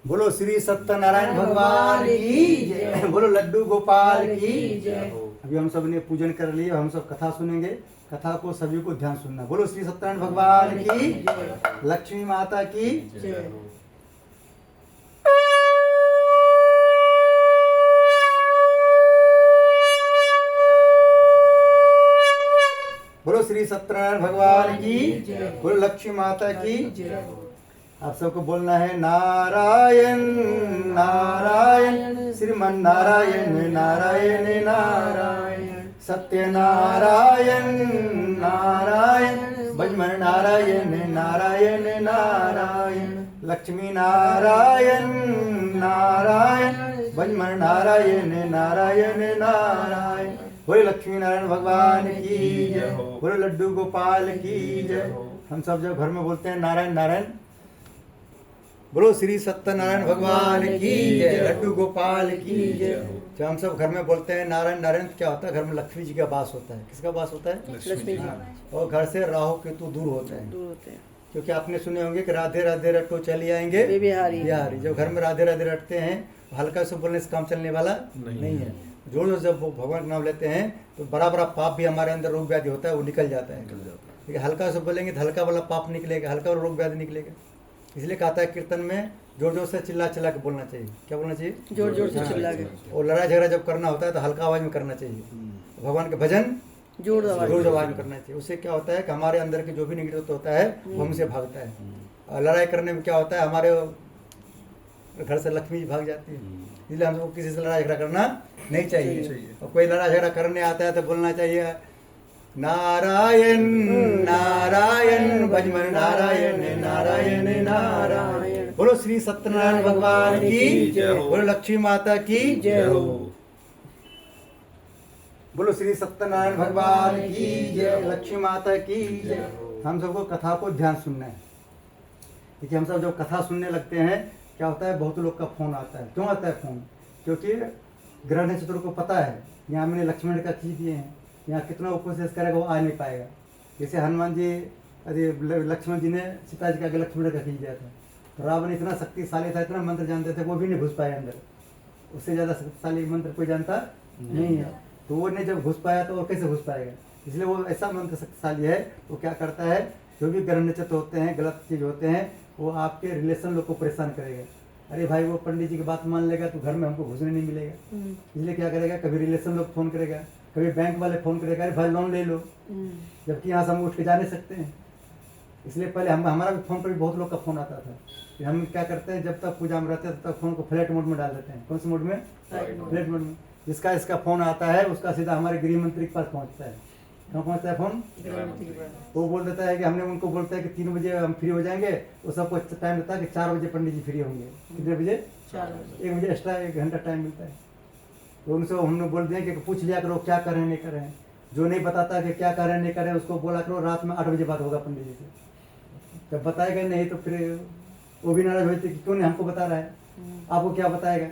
बोलो श्री सत्यनारायण भगवान की जय। बोलो लड्डू गोपाल की जय। अभी हम सब ने पूजन कर लिए, हम सब कथा सुनेंगे। कथा को सभी को ध्यान सुनना। बोलो श्री सत्यनारायण भगवान की जय। लक्ष्मी माता की जय। बोलो श्री सत्यनारायण भगवान की जय। बोलो लक्ष्मी माता की जय। आप सबको बोलना है नारायण नारायण श्रीमन नारायण नारायण नारायण सत्यनारायण नारायण भजमन नारायण नारायण नारायण लक्ष्मी नारायण नारायण भजमन नारायण नारायण नारायण। बोले लक्ष्मी नारायण भगवान की जय। बोले लड्डू गोपाल की जय। हम सब जब घर में बोलते हैं नारायण नारायण, बोलो श्री सत्यनारायण भगवान की जय। लड्डू गोपाल की जय। जब हम सब घर में बोलते हैं नारायण नारायण, क्या होता है? घर में लक्ष्मी जी का वास होता है। किसका वास होता है? लक्ष्मी जी। और घर से राहु केतु दूर होते हैं। क्योंकि आपने सुने होंगे कि राधे राधे रटो चली आएंगे बिहारी। जब घर में राधे राधे रटते हैं तो हल्का से बोलने से काम चलने वाला नहीं है। जोर जोर जब भगवान का नाम लेते हैं तो बड़ा बड़ा पाप भी हमारे अंदर रोग व्याधि होता है वो निकल जाता है। लेकिन हल्का से बोलेंगे तो हल्का वाला पाप निकलेगा, हल्का वाला रोग व्याधि निकलेगा। इसलिए कहता है कीर्तन में जोर जोर से चिल्ला चिल्ला के बोलना चाहिए। क्या बोलना चाहिए? जोर जोर से चिल्ला के। और लड़ाई झगड़ा जब करना होता है तो हल्का आवाज में करना चाहिए। भगवान के भजन जोर आवाज में करना चाहिए। उससे क्या होता है कि हमारे अंदर के जो भी निगेटिव होता है वो हमसे भागता है। और लड़ाई करने में क्या होता है, हमारे घर से लक्ष्मी भाग जाती है। इसलिए हमको किसी से लड़ाई झगड़ा करना नहीं चाहिए। और कोई लड़ाई झगड़ा करने आता है तो बोलना चाहिए नारायण नारायण भजमन नारायण नारायण नारायण। बोलो श्री सत्यनारायण भगवान की जय। बोलो लक्ष्मी माता की जय हो। बोलो श्री सत्यनारायण भगवान की जय। लक्ष्मी माता की जय। हम सबको कथा को ध्यान सुनना है। देखिए हम सब जब कथा सुनने लगते हैं क्या होता है, बहुत लोग का फोन आता है। क्यों आता है फोन? क्योंकि ग्रह नक्षत्र को पता है यहाँ मैंने लक्ष्मण का खींच दिए हैं, यहाँ कितना वो कोशिश करेगा वो आ नहीं पाएगा। जैसे हनुमान जी, अरे लक्ष्मण जी ने सीता जी का लक्ष्मण का खींच दिया था। तो रावण इतना शक्तिशाली था, इतना मंत्र जानते थे, वो भी नहीं घुस पाए अंदर। उससे ज़्यादा शक्तिशाली मंत्र कोई जानता नहीं है। तो वो ने जब घुस पाया तो वो कैसे घुस पाएगा? इसलिए वो ऐसा मंत्र शक्तिशाली है। वो क्या करता है, जो भी ग्रह नक्षत्र होते हैं, गलत चीज़ होते हैं, वो आपके रिलेशन लोग को परेशान करेगा। अरे भाई वो पंडित जी की बात मान लेगा तो घर में हमको घुसने नहीं मिलेगा। इसलिए क्या करेगा, कभी रिलेशन लोग फोन करेगा, कभी बैंक वाले फोन करेगा, अरे भाई लोन ले लो, जबकि यहाँ से हम उठ के जा नहीं सकते हैं। इसलिए पहले हमारा भी फोन पर भी बहुत लोग का फोन आता था। हम क्या करते हैं, जब तक पूजा में रहते हैं तब तक फोन को फ्लाइट मोड में डाल देते हैं। कौन से मोड में? फ्लाइट मोड में। जिसका इसका फोन आता है उसका सीधा हमारे गृह मंत्री के पास पहुँचता है। कहाँ पहुँचता है फोन? वो बोल देता है कि हमने उनको बोलता है कि 3 बजे हम फ्री हो जाएंगे। वो सबको टाइम देता है कि 4 बजे पंडित जी फ्री होंगे। कितने बजे? 1 बजे एक्स्ट्रा 1 घंटा टाइम मिलता है। तो उनसे हमने बोल दिया कि पूछ लिया करो क्या कर रहे हैं नहीं कर रहे हैं। जो नहीं बताता कि क्या कर रहे हैं नहीं कर रहे हैं उसको बोला करो रात में 8 बजे बात होगा पंडित जी से। जब बताएगा नहीं तो फिर वो भी नाराज होते कि क्यों नहीं हमको बता रहा है, आपको क्या बताएगा।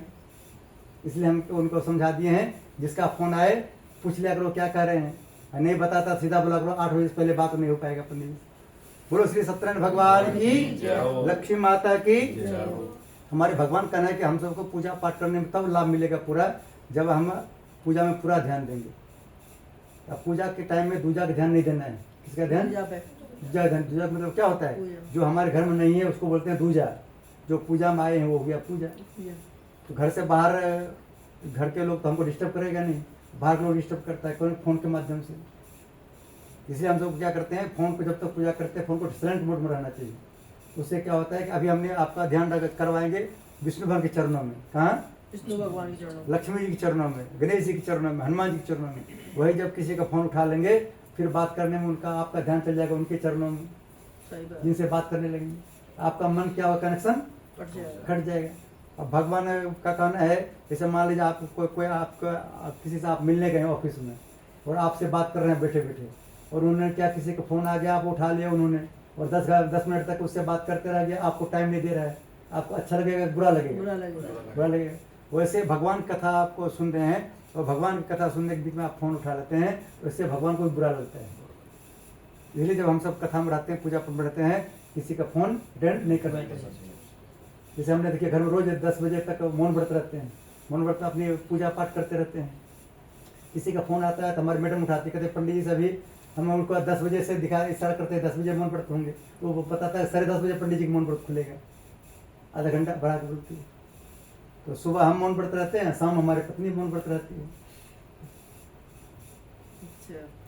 इसलिए हम उनको समझा दिए हैं, जिसका फोन आए पूछ लिया करो क्या कर रहे हैं। नहीं बताता सीधा बोला करो 8 बजे से पहले बात नहीं हो पाएगा पंडित जी। बोलो श्री सत्यनारायण भगवान की लक्ष्मी माता की। हमारे भगवान कहना है कि हम सबको पूजा पाठ करने में तब लाभ मिलेगा पूरा, जब हम पूजा में पूरा ध्यान देंगे। अब पूजा के टाइम में दूजा का ध्यान नहीं देना है। किसका ध्यान? दूजा ध्यान। दूजा मतलब क्या होता है, जो हमारे घर में नहीं है उसको बोलते हैं दूजा। जो पूजा में आए हैं वो हो गया पूजा। तो घर से बाहर घर के लोग तो हमको डिस्टर्ब करेगा नहीं, बाहर लोग डिस्टर्ब करता है कौन? फोन के माध्यम से। इसलिए हम सब क्या करते हैं, फोन को जब तक पूजा करते हैं फोन को साइलेंट मोड में रहना चाहिए। उससे क्या होता है कि अभी हमने आपका ध्यान करवाएंगे विष्णु भगवान के चरणों में। कहाँ? विष्णु भगवान के चरणों में, लक्ष्मी जी के चरणों में, गणेश जी के चरणों में, हनुमान जी के चरणों में। वही जब किसी का फोन उठा लेंगे फिर बात करने में उनका आपका ध्यान चल जाएगा उनके चरणों में, जिनसे बात करने लगेंगे। आपका मन क्या होगा, कनेक्शन कट जाएगा। अब भगवान का कहना है, जैसे मान लीजिए आप कोई आपका किसी से आप मिलने गए ऑफिस में और आपसे बात कर रहे हैं बैठे बैठे, और उन्होंने क्या किसी का फोन आ गया, आप उठा लिया उन्होंने, और 10 मिनट तक उससे बात करते रह गया, आपको टाइम नहीं दे रहा है, आपको अच्छा लगेगा बुरा लगेगा? बुरा लगेगा। वैसे भगवान कथा आपको सुन रहे हैं और भगवान की कथा सुनने के बीच में आप फोन उठा लेते हैं, उससे भगवान को भी बुरा लगता है। इसलिए जब हम सब कथा में रहते हैं, पूजा में रहते हैं, किसी का फोन अटेंड नहीं करना चाहिए। जैसे हमने देखिए घर में रोज 10 बजे तक मौन व्रत रहते हैं, मौन व्रत में अपनी पूजा पाठ करते रहते हैं। किसी का फोन आता है तो हमारी मैडम उठाती, कहते पंडित जी से अभी हम उनको 10 बजे से दिखा इशारा करते हैं 10 बजे मौन व्रत होंगे, तो वो बताता है 10:30 बजे पंडित जी का मौन व्रत खुलेगा, आधा घंटा बढ़ा के बोलती है। तो सुबह हम मौन व्रत रहते हैं, शाम हमारी पत्नी मौन व्रत रहती है।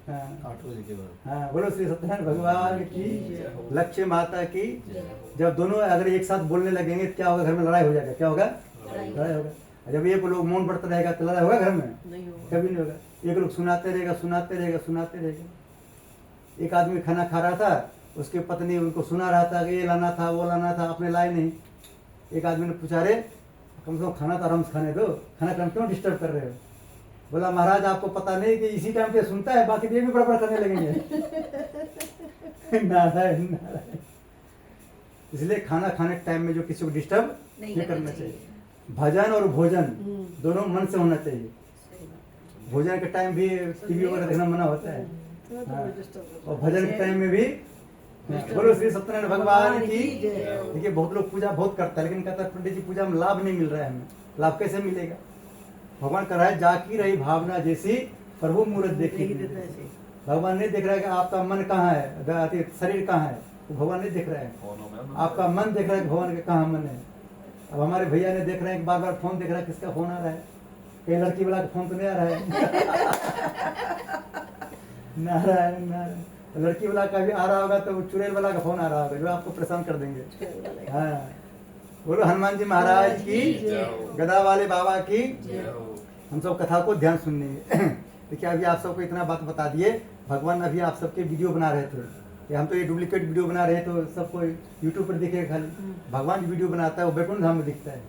हाँ 8 बजे के बाद। हाँ, बोलो श्री सत्यनारायण भगवान की, लक्ष्मी माता की। जब दोनों अगर एक साथ बोलने लगेंगे क्या होगा, घर में लड़ाई हो जाएगा। क्या होगा? लड़ाई होगा। जब एक लोग मौन व्रत रहेगा तो लड़ाई होगा घर में? कभी नहीं होगा। एक लोग सुनाते रहेगा सुनाते रहेगा सुनाते रहेगा। एक आदमी खाना खा रहा था, उसकी पत्नी उनको सुना रहा था कि ये लाना था वो लाना था, आपने लाए नहीं। एक आदमी ने पूछा, रे कम से कम खाना तो आराम से खाने दो, खाना खाना क्यों डिस्टर्ब कर रहे हो? बोला महाराज आपको पता नहीं कि इसी टाइम पे सुनता है, बाकी ये भी बड़ा करने लगेंगे। नारायण नारायण। इसलिए खाना खाने के टाइम में जो किसी को डिस्टर्ब नहीं करना चाहिए। भजन और भोजन दोनों मन से होना चाहिए। भोजन के टाइम भी टीवी वगैरह देखना मना होता है। हाँ। और भजन के टाइम में भी बोलो श्री सत्यनारायण भगवान की। देखिए बहुत लोग पूजा बहुत करता है, लेकिन कहता है पंडित जी पूजा में लाभ नहीं मिल रहा है, हमें लाभ कैसे मिलेगा? भगवान कह रहा है जाकी रही भावना जैसी प्रभु मूर्त देखी। भगवान नहीं देख रहा है कि आपका मन कहाँ है, शरीर कहाँ है, तो भगवान नहीं देख रहा है। आपका मन देख रहा है कि भगवान का कहाँ मन है। अब हमारे भैया ने देख रहे हैं कि बार बार फोन देख रहा है, किसका फोन आ रहा है? कहीं लड़की वाला का फोन तो नहीं आ रहा है? नारायण नारायण। तो लड़की वाला का भी आ रहा होगा तो चुड़ैल वाला का फोन आ रहा होगा जो आपको परेशान कर देंगे। हाँ बोलो हनुमान जी महाराज की, गदा वाले बाबा की। हम सब कथा को ध्यान सुनने। देखिए अभी आप सबको इतना बात बता दिए, भगवान अभी आप सबके वीडियो बना रहे थे। हम तो ये डुप्लीकेट वीडियो बना रहे हैं तो सबको यूट्यूब पर दिखेगा खाली। भगवान वीडियो बनाता है वो वैकुंठ धाम में दिखता है।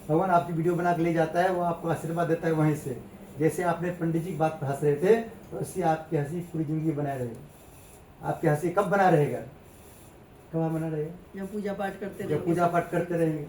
भगवान आपकी वीडियो बना के ले जाता है, वो आपको आशीर्वाद देता है वहीं से। जैसे आपने पंडित जी की बात पर हंस रहे थे, तो उससे आपकी हंसी पूरी जिंदगी बनाए रहेगी। आपकी हंसी कब बना रहेगा? कब बना रहेगा? जब पूजा पाठ करते जब पूजा पाठ करते रहेंगे।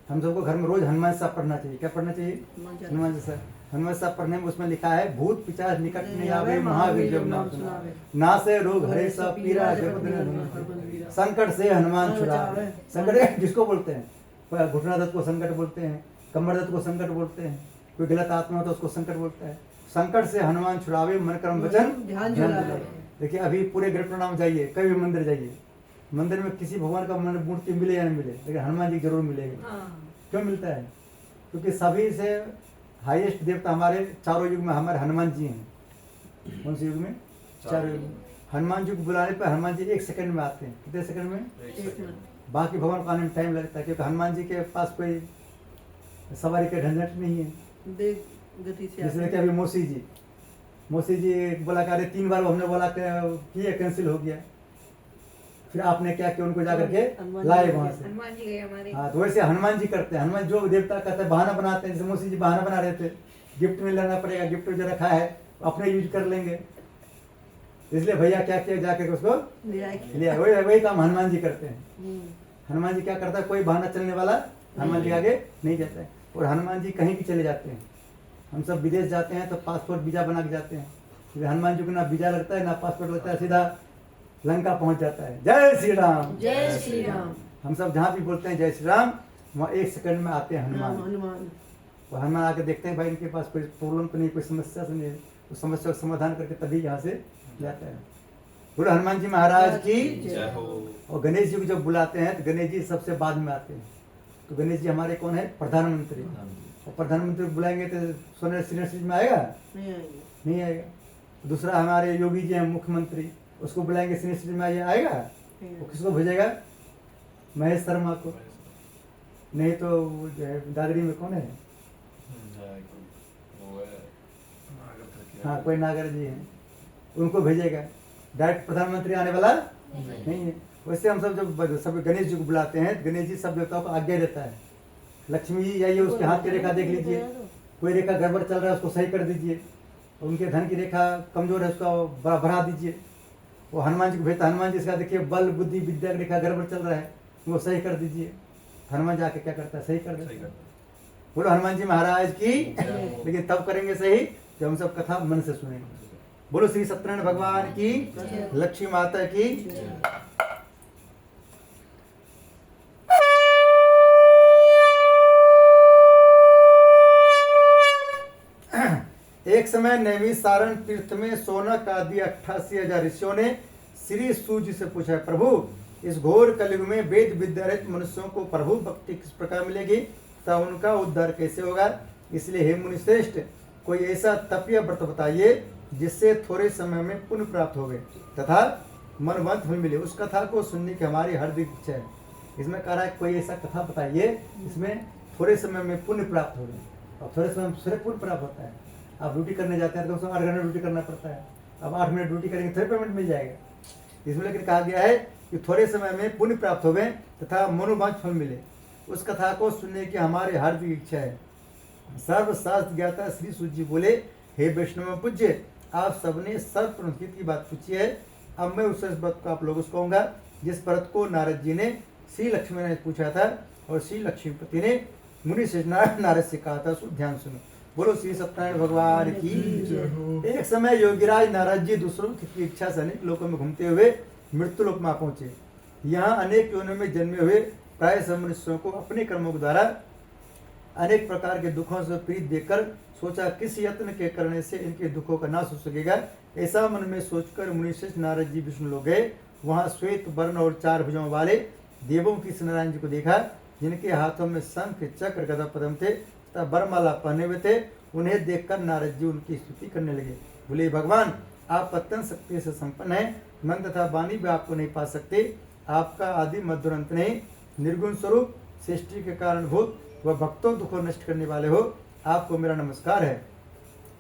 हम सबको घर में रोज हनुमान साहब पढ़ना चाहिए। क्या पढ़ना चाहिए? हनुमान साहब। हनुमान साहब पढ़ने में उसमें लिखा है भूत पिशाच निकट नहीं आवे, महावीर जब नाम सुनावे, नासे रोग हरे सब पीरा, जगत संकट से हनुमान छुड़ावे। संकट जिसको बोलते हैं, घुटना दर्द को संकट बोलते हैं, कमर दर्द को संकट बोलते हैं, कोई गलत आत्मा हो तो उसको संकट बोलता है। संकट से हनुमान छुड़ावे, मन कर्म वचन ध्यान दिलावे। देखिए अभी पूरे गृह प्रणाम जाइए, कभी भी मंदिर जाइए, मंदिर में किसी भगवान का मूर्ति मिले या नहीं मिले, लेकिन हनुमान जी जरूर मिलेगा। क्यों मिलता है? क्योंकि सभी से हाईएस्ट देवता हमारे चारों युग में हमारे हनुमान जी हैं। कौन से युग में? चारों युग में। हनुमान जी को बुलाने पर हनुमान जी 1 सेकंड में आते हैं। कितने सेकंड में? 1 सेकंड। बाकी भगवान को आने में टाइम लगता है, क्योंकि हनुमान जी के पास कोई सवारी का झंझट नहीं है। जैसे कि अभी मौसी जी बोला कि 3 बार हमने बोला कि कैंसिल हो गया, फिर आपने क्या किया, उनको जाकर के लाए वहां से। हनुमान जी गए हमारे। हाँ तो वैसे हनुमान जी करते हैं। हनुमान जो देवता कहते हैं बहाना बनाते हैं, जैसे मौसी जी बहाना बना रहे थे, गिफ्ट में लेना पड़ेगा, गिफ्ट जो रखा है अपने यूज कर लेंगे, इसलिए भैया क्या किया जाकर उसको लिया। वही काम हनुमान जी करते हैं। हनुमान जी क्या करता है, कोई बहाना चलने वाला हनुमान जी आगे नहीं जाता है। और हनुमान जी कहीं भी चले जाते हैं। हम सब विदेश जाते हैं तो पासपोर्ट वीजा बना के जाते हैं। हनुमान जी को ना वीजा लगता है ना पासपोर्ट लगता है, सीधा लंका पहुंच जाता है। जय श्री राम, जय श्री राम। हम सब जहाँ भी बोलते हैं जय श्री राम, वहाँ 1 सेकंड में आते हैं हनुमान। वो हनुमान आके देखते हैं भाई इनके पास कोई प्रॉब्लम तो नहीं, कोई समस्या तो नहीं है, तो समस्या का समाधान करके तभी यहाँ से जाता है। बोलो हनुमान जी महाराज की। और गणेश जी को जब बुलाते हैं तो गणेश जी सबसे बाद में आते हैं। तो गणेश जी हमारे कौन है? प्रधानमंत्री। और प्रधानमंत्री को बुलाएंगे तो सोने सीनियर में आएगा? नहीं आएगा। दूसरा हमारे योगी जी हैं मुख्यमंत्री, उसको बुलाएंगे सीनियर में आएगा? वो किसको भेजेगा? महेश शर्मा को। नहीं तो जो है दादरी में कौन है? हाँ कोई नागर जी हैं, उनको भेजेगा। डायरेक्ट प्रधानमंत्री आने वाला नहीं है। वैसे हम सब जब सब गणेश जी को बुलाते हैं, गणेश जी सब देवताओं को आज्ञा देता है, लक्ष्मी जी जाइए उसके हाथ की रेखा देख लीजिए, कोई रेखा गड़बड़ चल रहा है उसको सही कर दीजिए, उनके धन की रेखा कमजोर है उसको बढ़ा दीजिए। वो हनुमान जी को भेजता, हनुमान जी इसका देखिए बल बुद्धि विद्या की रेखा गड़बड़ चल रहा है, वो सही कर दीजिए। हनुमान जाके क्या करता है? सही कर देता है। बोलो हनुमान जी महाराज की। लेकिन तब करेंगे सही जब हम सब कथा मन से सुनेंगे। बोलो श्री सत्यनारायण भगवान की, लक्ष्मी माता की। समय नैमिषारण्य तीर्थ में सोनक आदि 88,000 ऋषियों ने श्री सूत जी से पूछा, प्रभु इस घोर कलयुग में वेद विद्या रहित मनुष्यों को प्रभु भक्ति किस प्रकार मिलेगी तथा उनका उद्धार कैसे होगा। इसलिए हे मुनि श्रेष्ठ, कोई ऐसा तप या व्रत बताइए जिससे थोड़े समय में पुण्य प्राप्त होवे तथा मनवंत फल मिले। उस कथा को सुनने की हमारी हार्दिक इच्छा है। इसमें कह रहा है कोई ऐसा कथा बताइए इसमें थोड़े समय में पुण्य प्राप्त हो गए। और थोड़े समय में पुण्य प्राप्त होता है। आप ड्यूटी करने जाते हैं तो उसमें 8 घंटे ड्यूटी करना पड़ता है। अब 8 मिनट ड्यूटी करेंगे थोड़े पेमेंट मिल जाएगा। इसमें लेकिन कहा गया है कि थोड़े समय में पुण्य प्राप्त हो गए तथा मनोवांछ फल मिले। उस कथा को सुनने की हमारी हार्दिक इच्छा है। सर्वशास्त्र ज्ञाता श्री सूत जी बोले, हे वैष्णव पूज्य, आप सबने सर्वप्रमुखित की बात पूछी है। अब मैं उस व्रत को आप लोगों को कहूंगा जिस व्रत को नारद जी ने श्री लक्ष्मी ने पूछा था और श्री लक्ष्मीपति ने मुनि श्रेष्ठ नारद से कहा था। सो ध्यान सुनो। बोलो श्री सत्यनारायण भगवान की। एक समय योगीराज नारद जी दूसरों की इच्छा से अनेक लोकों में घूमते हुए मृत्यु लोक में पहुंचे। यहाँ अनेक योनियों में जन्मे हुए प्राय सब मनुष्यों को अपने कर्मों के द्वारा अनेक प्रकार के दुखों से पीड़ित देखकर सोचा किस यत्न के करने से इनके दुखों का नाश हो सकेगा। ऐसा मन में सोचकर मुनिश्रेष्ठ नारद जी विष्णु लोग गए। वहां श्वेत वर्ण और 4 भुजाओं वाले देवों की नारायण जी को देखा, जिनके हाथों में शंख चक्र गदा पद्म थे तथा वरमाला पहने हुए थे। उन्हें देखकर नारद जी उनकी स्तुति करने लगे। बोले, भगवान आप अत्यंत शक्ति से संपन्न हैं, मन तथा वाणी भी आपको नहीं पा सकते। आपका आदि मध्य अंत नहीं, निर्गुण स्वरूप, सृष्टि के कारणभूत व भक्तों दुखों नष्ट करने वाले हो। आपको मेरा नमस्कार है।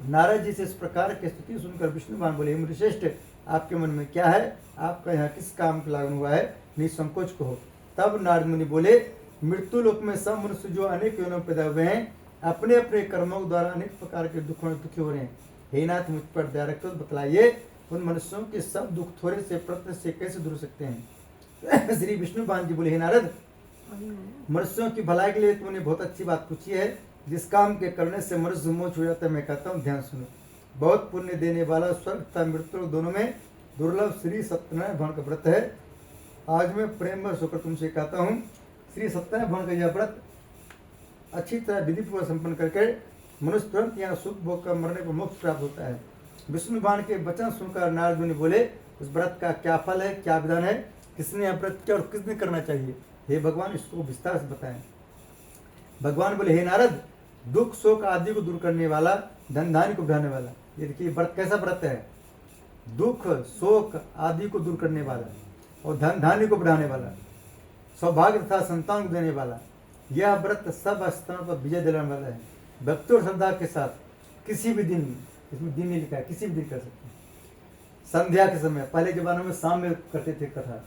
नारद जी से इस प्रकार की स्तुति सुनकर विष्णु भगवान बोले, मुनिश्रेष्ठ आपके मन में क्या है? आपका यहाँ किस काम का लागू हुआ है? निसंकोच कहो। तब नारद मुनि बोले, मृत्यु लोक में सब मनुष्य जो अनेक योनियों में पैदा हुए हैं अपने अपने कर्मों के द्वारा अनेक प्रकार के दुखों में दुखी हो रहे हैं। हे नाथ, मुझ पर दया रखो, बतलाइए उन मनुष्यों के सब दुख थोड़े से प्रत्यक्ष से कैसे दूर सकते हैं। श्री विष्णु भगवान जी बोले, हे नारद, मनुष्यों की भलाई के लिए तुमने बहुत अच्छी बात पूछी है। जिस काम के करने से मनुष्य मोक्ष हो जाता है मैं कहता हूँ ध्यान सुनो। बहुत पुण्य देने वाला स्वर्ग तथा मृत्यु दोनों में दुर्लभ श्री सत्यनारायण भगवान का व्रत है। आज मैं प्रेम व होकर तुमसे कहता हूँ, श्री सत्यनारायण भगवान का यह व्रत अच्छी तरह विधि पूर्वक संपन्न करके मनुष्य तुरंत यहाँ सुख भोग कर मरने को मोक्ष प्राप्त होता है। विष्णु भगवान के वचन सुनकर नारद मुनि बोले, उस व्रत का क्या फल है, क्या विधान है, किसने यह व्रत किया और किसने करना चाहिए? हे भगवान, इसको विस्तार से बताएं। भगवान बोले, हे नारद, दुख शोक आदि को दूर करने वाला, धन धान्य को बढ़ाने वाला। ये देखिए व्रत कैसा व्रत है? दुख शोक आदि को दूर करने वाला और धन धान्य को बढ़ाने वाला, सौभाग्य तथा संतान को देने वाला। यह व्रत सब स्तरों पर विजय दिलाने वाला है। भक्ति और श्रद्धा के साथ किसी भी दिन, इसमें दिन नहीं लिखा है, किसी भी दिन कर सकते हैं। संध्या के समय, पहले जमानों में शाम में करते थे कथा,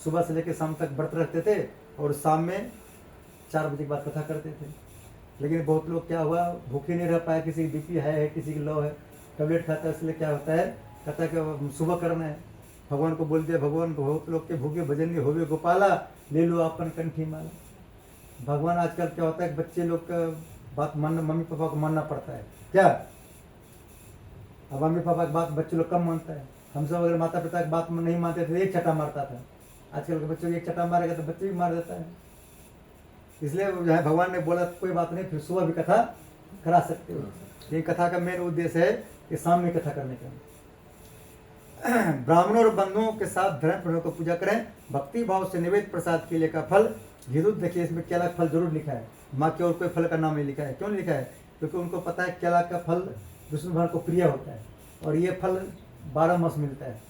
सुबह से लेकर शाम तक व्रत रखते थे और शाम में 4 बजे के बाद कथा करते थे। लेकिन बहुत लोग क्या हुआ, भूखे नहीं रह पाए, किसी की बीपी है, किसी की लो है, टैबलेट खाता है, इसलिए क्या होता है, कहता है कि सुबह करना है। भगवान को बोलते हैं, भगवान बहुत लोग के भूखे भजन नहीं होवे गोपाला, ले लो अपन कंठी माला। भगवान आजकल क्या होता है, बच्चे लोग का बात मानना, मम्मी पापा को मानना पड़ता है क्या? अब मम्मी पापा की बात बच्चे लोग कम मानता है। हम सब अगर माता पिता की बात नहीं मानते थे, एक चटा मारता था। आजकल के बच्चों को एक चटा मारेगा तो बच्चे भी मार देता है। इसलिए जो है भगवान ने बोला कोई बात नहीं, फिर सुबह भी कथा करा सकते हो। ये कथा का मेन उद्देश्य है कि शाम में कथा करने का। ब्राह्मणों और बंधुओं के साथ धर्म प्रभु को पूजा करें। भक्ति भाव से निवेद प्रसाद के लिए का फल विद्युत, देखिए इसमें केला का फल जरूर लिखा है, माँ के और कोई फल का नाम नहीं लिखा है। क्यों नहीं लिखा है? क्योंकि उनको पता है केला का फल विष्णु भगवान को प्रिय होता है और ये फल 12 मास मिलता है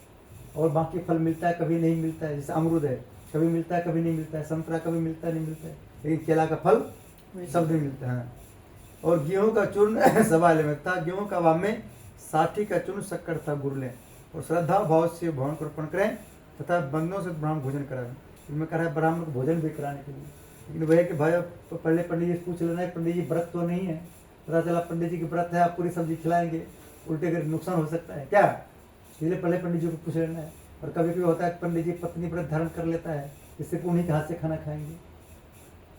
और बाकी फल मिलता है कभी नहीं मिलता है। जैसे अमरूद है, कभी मिलता है कभी नहीं मिलता है, संतरा कभी मिलता है नहीं मिलता है, लेकिन केला का फल सब दिन मिलता है। और गेहूं का चूर्ण सवाल में था, गेहूं का भाव में 60 का चूर्ण शक्कर था गुड़ लें और श्रद्धा भाव से भगवान को अर्पण करें तथा बंधुओं से ब्राह्मण भोजन कराएं। इनमें कह रहा है ब्राह्मण को भोजन भी कराने के लिए। लेकिन वह है कि भाई तो पहले पंडित जी पूछ लेना है, पंडित जी व्रत तो नहीं है, पता चला पंडित जी की व्रत है, आप पूरी सब्जी खिलाएंगे, उल्टे कर नुकसान हो सकता है क्या? इसलिए पहले पंडित जी को पूछ लेना है। और कभी कभी होता है पंडित जी पत्नी व्रत धारण कर लेता है, इससे उन्हीं के हाथ से खाना खाएंगे।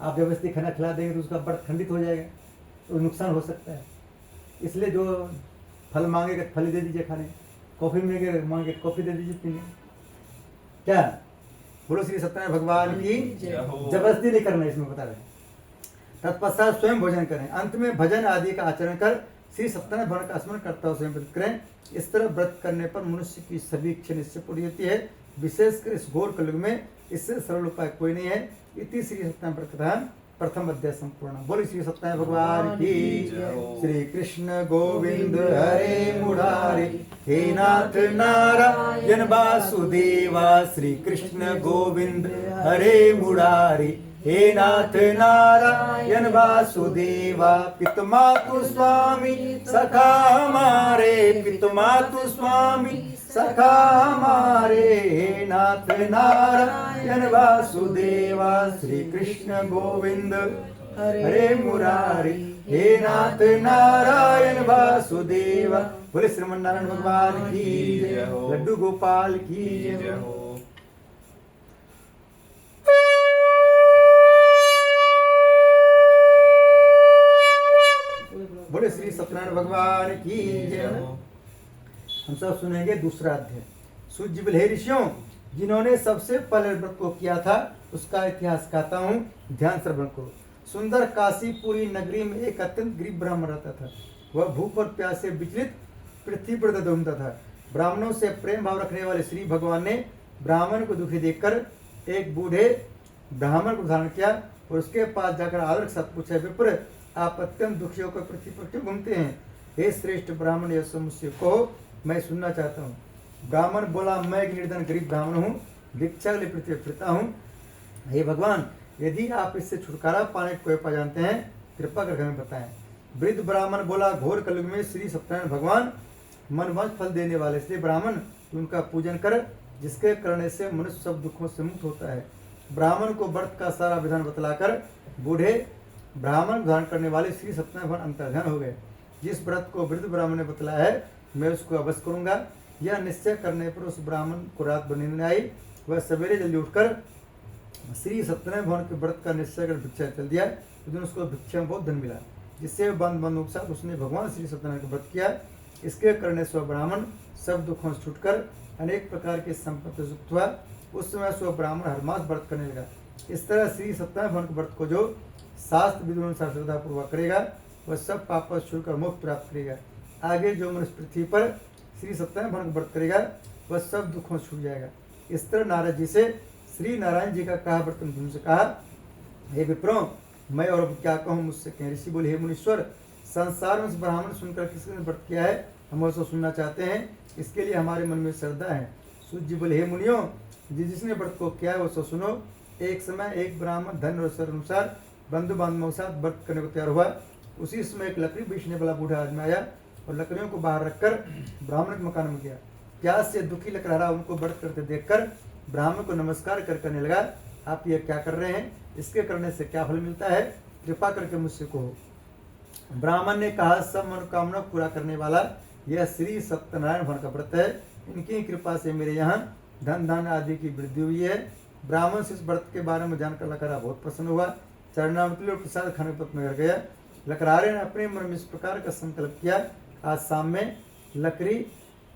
आप व्यवस्थित खाना खिला देंगे तो उसका व्रत खंडित हो जाएगा, तो नुकसान हो सकता है। इसलिए जो फल मांगेगा फल ही दे दीजिए खाने, कॉफी मांगे कॉफी दे दीजिए पीने। क्या बोलो श्री सत्यनारायण भगवान की जबरदस्ती नहीं करना, इसमें बता रहे हैं। तत्पश्चात स्वयं भोजन करें। अंत में भजन आदि का आचरण कर श्री सत्यनारायण भगवान का स्मरण करता हुआ स्वयं व्रत करें। इस तरह व्रत करने पर मनुष्य की सभी इच्छा निश्चय पूरी होती है। विशेषकर इस घोर कलयुग में इससे सरल उपाय कोई नहीं है। इति श्री सत्यनारायण व्रत कथा प्रथम अध्याय संपूर्ण। बोली श्री सत्यनारायण भगवान की श्री कृष्ण गोविंद हरे मुरारे हे नाथ नारायण वासुदेवा। श्री कृष्ण गोविंद हरे मुरारे हे नाथ नारायण वासुदेवा। पितुमातु स्वामी सखा हमारे, पितुमातु स्वामी सखा हमारे। हे नाथ नारायण वासुदेवा। श्री कृष्ण गोविंद हरे मुरारी हे नाथ नारायण वासुदेवा। बोले श्रीमन्नारायण भगवान की जय हो, लड्डू गोपाल की जय हो। बोले श्री सत्यनारायण भगवान की जय हो। हम सब सुनेंगे दूसरा अध्याय। सूर्य बिल हे ऋषियों, जिन्होंने सबसे पहले व्रत को किया था उसका इतिहास कहता हूँ, ध्यान श्रवण करो। सुंदर काशीपुरी नगरी में एक अत्यंत गरीब ब्राह्मण रहता था। वह भूख और प्यास से विचलित पृथ्वी पर घूमता था। ब्राह्मणों से प्रेम भाव रखने वाले श्री भगवान ने ब्राह्मण को दुखी देखकर एक बूढ़े ब्राह्मण को धारण किया और उसके पास जाकर आदर के साथ पूछा, विप्र आप अत्यंत दुखी होकर पृथ्वी पर क्यों घूमते हैं? हे श्रेष्ठ ब्राह्मण, यह मुझसे कहो, मैं सुनना चाहता हूँ। ब्राह्मण बोला, मैं एक निर्धन गरीब ब्राह्मण हूँ, भिक्षा के लिए पृथ्वी फिरता हूँ। हे भगवान, यदि आप इससे छुटकारा पाने को उपाय जानते हैं कृपा करके हमें बताएं। वृद्ध ब्राह्मण बोला, घोर कलयुग में श्री सत्यनारायण भगवान मनवंश फल देने वाले, इसलिए ब्राह्मण उनका पूजन कर, जिसके करने से मनुष्य सब दुखों से मुक्त होता है। ब्राह्मण को व्रत का सारा विधान बतलाकर बूढ़े ब्राह्मण धारण करने वाले श्री सत्यनारायण भगवान अंतर्ध्यान हो गए। जिस व्रत को वृद्ध ब्राह्मण ने बतलाया है मैं उसको अवश्य करूंगा। यह निश्चय करने पर उस ब्राह्मण को रात भर नींद आई। वह सवेरे जल्दी उठकर श्री सत्यनारायण भगवान के व्रत का निश्चय कर भिक्षा चल दिया। उस दिन उसको भिक्षा में बहुत धन मिला, जिससे बंद बंधुओं के साथ उसने भगवान श्री सत्यनारायण का व्रत किया। इसके करने से ब्राह्मण सब दुखों से छूटकर अनेक प्रकार की संपत्ति युक्त हुआ। उस समय स्व ब्राह्मण हर मास व्रत करने लगा। इस तरह श्री सत्यनारायण भगवान के व्रत को जो शास्त्र विधि अनुसार श्रद्धा पूर्वक करेगा वह सब पापों से छूटकर मोक्ष प्राप्त करेगा। आगे जो मनुष्य पृथ्वी पर श्री सत्यनारायण भगवान का व्रत करेगा वह सब दुखों से छूट जाएगा। इस तरह नारद जी से श्री नारायण जी का कहा व्रत उनसे कहा, हे विप्रो, मैं और क्या कहूँ, मुझसे कहें। ऋषि बोले, हे मुनीश्वर, संसार में ब्राह्मण सुनकर किसने व्रत किया है हम उसको सुनना चाहते हैं, इसके लिए हमारे मन में श्रद्धा है। सूर्य जी बोले, हे मुनियों, जिसने व्रत को किया है वो सब सुनो। एक समय एक ब्राह्मण धन और स्वर अनुसार बंधु बांधवों के साथ व्रत करने को तैयार हुआ। उसी समय एक लकड़ी बेचने वाला बूढ़ा आदमी आया और लकड़ियों को बाहर रखकर ब्राह्मण के मकान में गया। प्यास से दुखी लकड़हारा उनको व्रत करते देखकर ब्राह्मण को नमस्कार कर करने लगा, आप ये क्या कर रहे हैं? इसके करने से क्या फल मिलता है? कृपा करके मुझसे कहो। ब्राह्मण ने कहा, सब मनोकामना पूरा करने वाला यह श्री सत्यनारायण भगवान का व्रत है। इनकी कृपा से मेरे यहाँ धन धान आदि की वृद्धि हुई है। ब्राह्मण से इस व्रत के बारे में जानकर लकड़ा बहुत प्रसन्न हुआ। चरणामृत और प्रसाद खाने पत में घर गया। लकड़हारे ने अपने मन में इस प्रकार का संकल्प किया, आज शाम में लकड़ी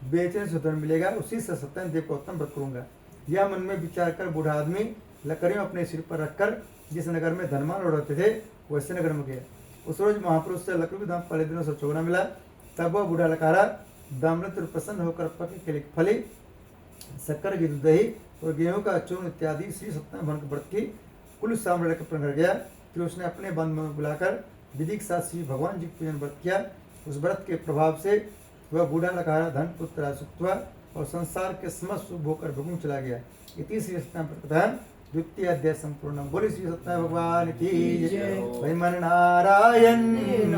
बेचने से धन मिलेगा, उसी से सत्यनारायण देव का उत्तम व्रत करूंगा। यह मन में विचार कर बूढ़ा आदमी लकड़ियों अपने सिर पर रखकर जिस नगर में धनवान रहते थे वैसे नगर में गया। उस रोज महापुरुष से लकड़ी दाम पहले दिनों से चौगुना मिला। तब वह बूढ़ा लकड़हारा दामृत प्रसन्न होकर पके के लिए फली, शक्कर की दही और गेहूं का चूर्ण इत्यादि श्री सत्यनारायण भगवान के व्रत की कुल सामग्री लेकर घर गया। फिर उसने अपने बंधुओं को बुलाकर विधि के साथ श्री भगवान जी पूजन व्रत किया। उस व्रत के प्रभाव से वह बूढ़ा लकड़हारा धन पुत्र सुख हुआ और संसार के समस्त सुख होकर भगवान चला गया। इति श्री सत्यनारायण प्रधान द्वितीय अध्याय संपूर्ण। बोले श्री सत्यनारायण भगवान की जय। वैमन नारायण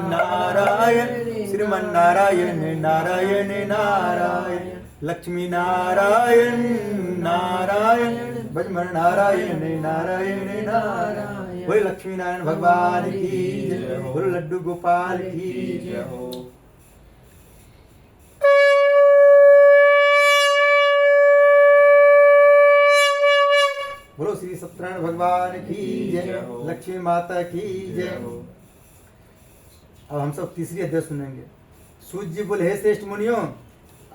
नारायण श्रीमन नारायण नारायण नारायण लक्ष्मी नारायण नारायण भजमन नारायण नारायण नारायण। बोले लक्ष्मी नारायण भगवान की जय। बोले लड्डू गोपाल की जय हो। बोलो श्री सत्यनारायण भगवान की जय। लक्ष्मी माता की जय। अब हम सब तीसरी अध्याय सुनेंगे। सूर्य जी बोले, हे श्रेष्ठ मुनियों,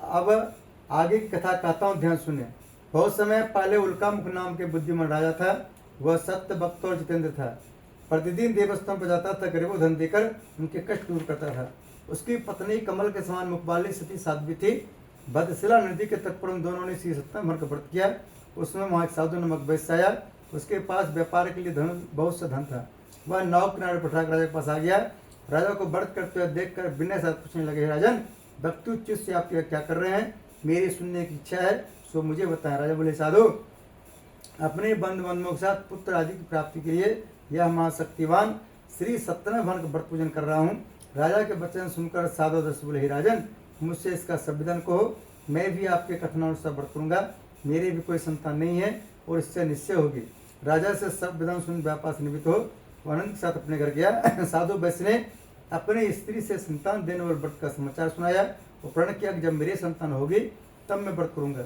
अब आगे की कथा कहता हूँ, ध्यान सुने। बहुत समय पहले उल्कामुख नाम के बुद्धिमान राजा था। वह सत्य भक्त और जितेंद्र था। प्रतिदिन देवस्थान पर जाता था, गरीबों धन देकर उनके कष्ट दूर करता था। उसकी पत्नी कमल के समान मुख वाली सती साध्वी थी। भद्रशिला नदी के तट पर उन दोनों ने श्री सत्यनारायण भर का व्रत किया। उसमें वहाँ एक साधु नमक वैश्य आया। उसके पास व्यापार के लिए धन बहुत सा धन था। वह नाव किनारे पठाकर राजा के पास आ गया। राजा को व्रत करते हुए देखकर विनय साथ पूछने लगे, राजन भक्तुच्युत से आप क्या कर रहे हैं? मेरी सुनने की इच्छा है, सो मुझे बताएं। राजा बोले, साधु अपने बंधु बांधवों के साथ पुत्र आदि की प्राप्ति के लिए यह महाशक्तिवान श्री सत्यनारायण भगवान का व्रत पूजन कर रहा हूँ। राजा के वचन सुनकर साधु दस बोले, हे राजन मुझसे इसका संविधान कहो, मैं भी आपके कथनानुसार व्रत करूंगा। मेरे भी कोई संतान नहीं है और इससे निश्चय होगी। राजा से सब विधान सुन व्यापार से निवृत्त हो आनंद के साथ अपने घर गया। साधु वैश्य ने अपने स्त्री से संतान देने और व्रत का समाचार सुनाया और प्रण किया कि जब मेरी संतान होगी तब मैं व्रत करूंगा।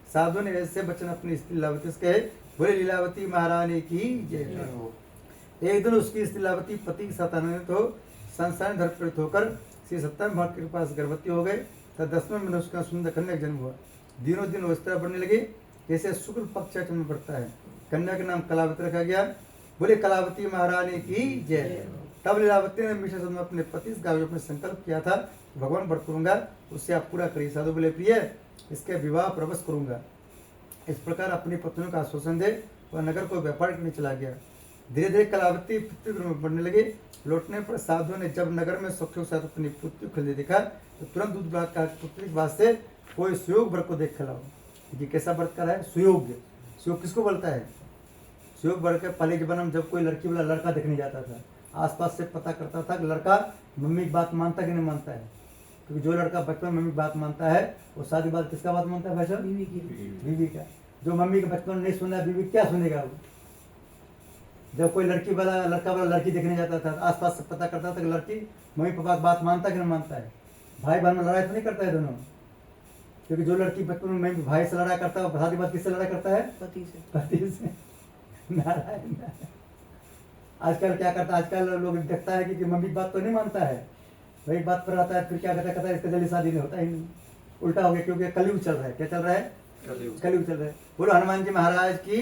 साधु ने ऐसे वचन अपनी स्त्री लीलावती से कहे। बोले, लीलावती महारानी की जय। एक दिन उसकी स्त्री लीलावती पति के साथ आनंदित हो संसार में धर्मप्रीत होकर श्री सत्यनारायण भगवान के पास गर्भवती हो गए। तब 10वें महीने उसका सुंदर कन्या का जन्म हुआ। दिनों दिन उस तरह बढ़ने लगी जैसे शुक्ल पक्ष में बढ़ता है। कन्या का नाम कलावती रखा गया। बोले, कलावती महारानी की जय। तब लीलावती ने मीठे शब्द में अपने पति से कहा, अपने संकल्प किया था भगवान व्रत करूंगा, उससे आप पूरा करिए। साधु बोले, प्रिय इसके विवाह प्रवश करूंगा। इस प्रकार अपनी पत्नियों का आश्वासन दे वह नगर को व्यापार करने चला गया। धीरे धीरे कलावती पुत्री में बढ़ने लगी। लौटने पर साधु ने जब नगर में सखियों के साथ अपनी पुत्री खिलते देखा तो तुरंत दूध बढ़ा कर पुत्री के वास्ते कोई सुयोग व्रत को देख खिलाओ। ये कैसा व्रत कर रहा है? सुयोग। सुयोग किसको बोलता है? सुयोग व्रत के पहले जमाने में जब कोई लड़की वाला लड़का देखने जाता था, आसपास से पता करता था कि लड़का मम्मी की बात मानता कि नहीं मानता है। क्योंकि जो लड़का बचपन में मम्मी की बात मानता है वो शादी बाद किसका बात मानता है भाई साहब? बीवी की। बीवी का। जो मम्मी के बचपन में नहीं सुना बीवी क्या सुनेगा वो? जब कोई लड़का वाला लड़की देखने जाता था आसपास से पता करता था कि लड़की मम्मी पापा की बात मानता कि नहीं मानता है। भाई बहन में लड़ाई तो नहीं करता है दोनों, क्योंकि जो लड़की बचपन में मम्मी भाई से लड़ाई करता है शादी बाद किससे लड़ाई करता है? पति से। पति से। नारायण। आजकल क्या करता है? आजकल लोग देखता है कि मम्मी की बात तो नहीं मानता है, वही बात पर आता है, फिर क्या कहता है इसका जल्दी शादी नहीं होता ही नहीं। उल्टा हो गया, क्योंकि कलयुग चल रहा है। क्या चल रहा है? कलयुग चल रहा है। बोलो हनुमान जी महाराज की।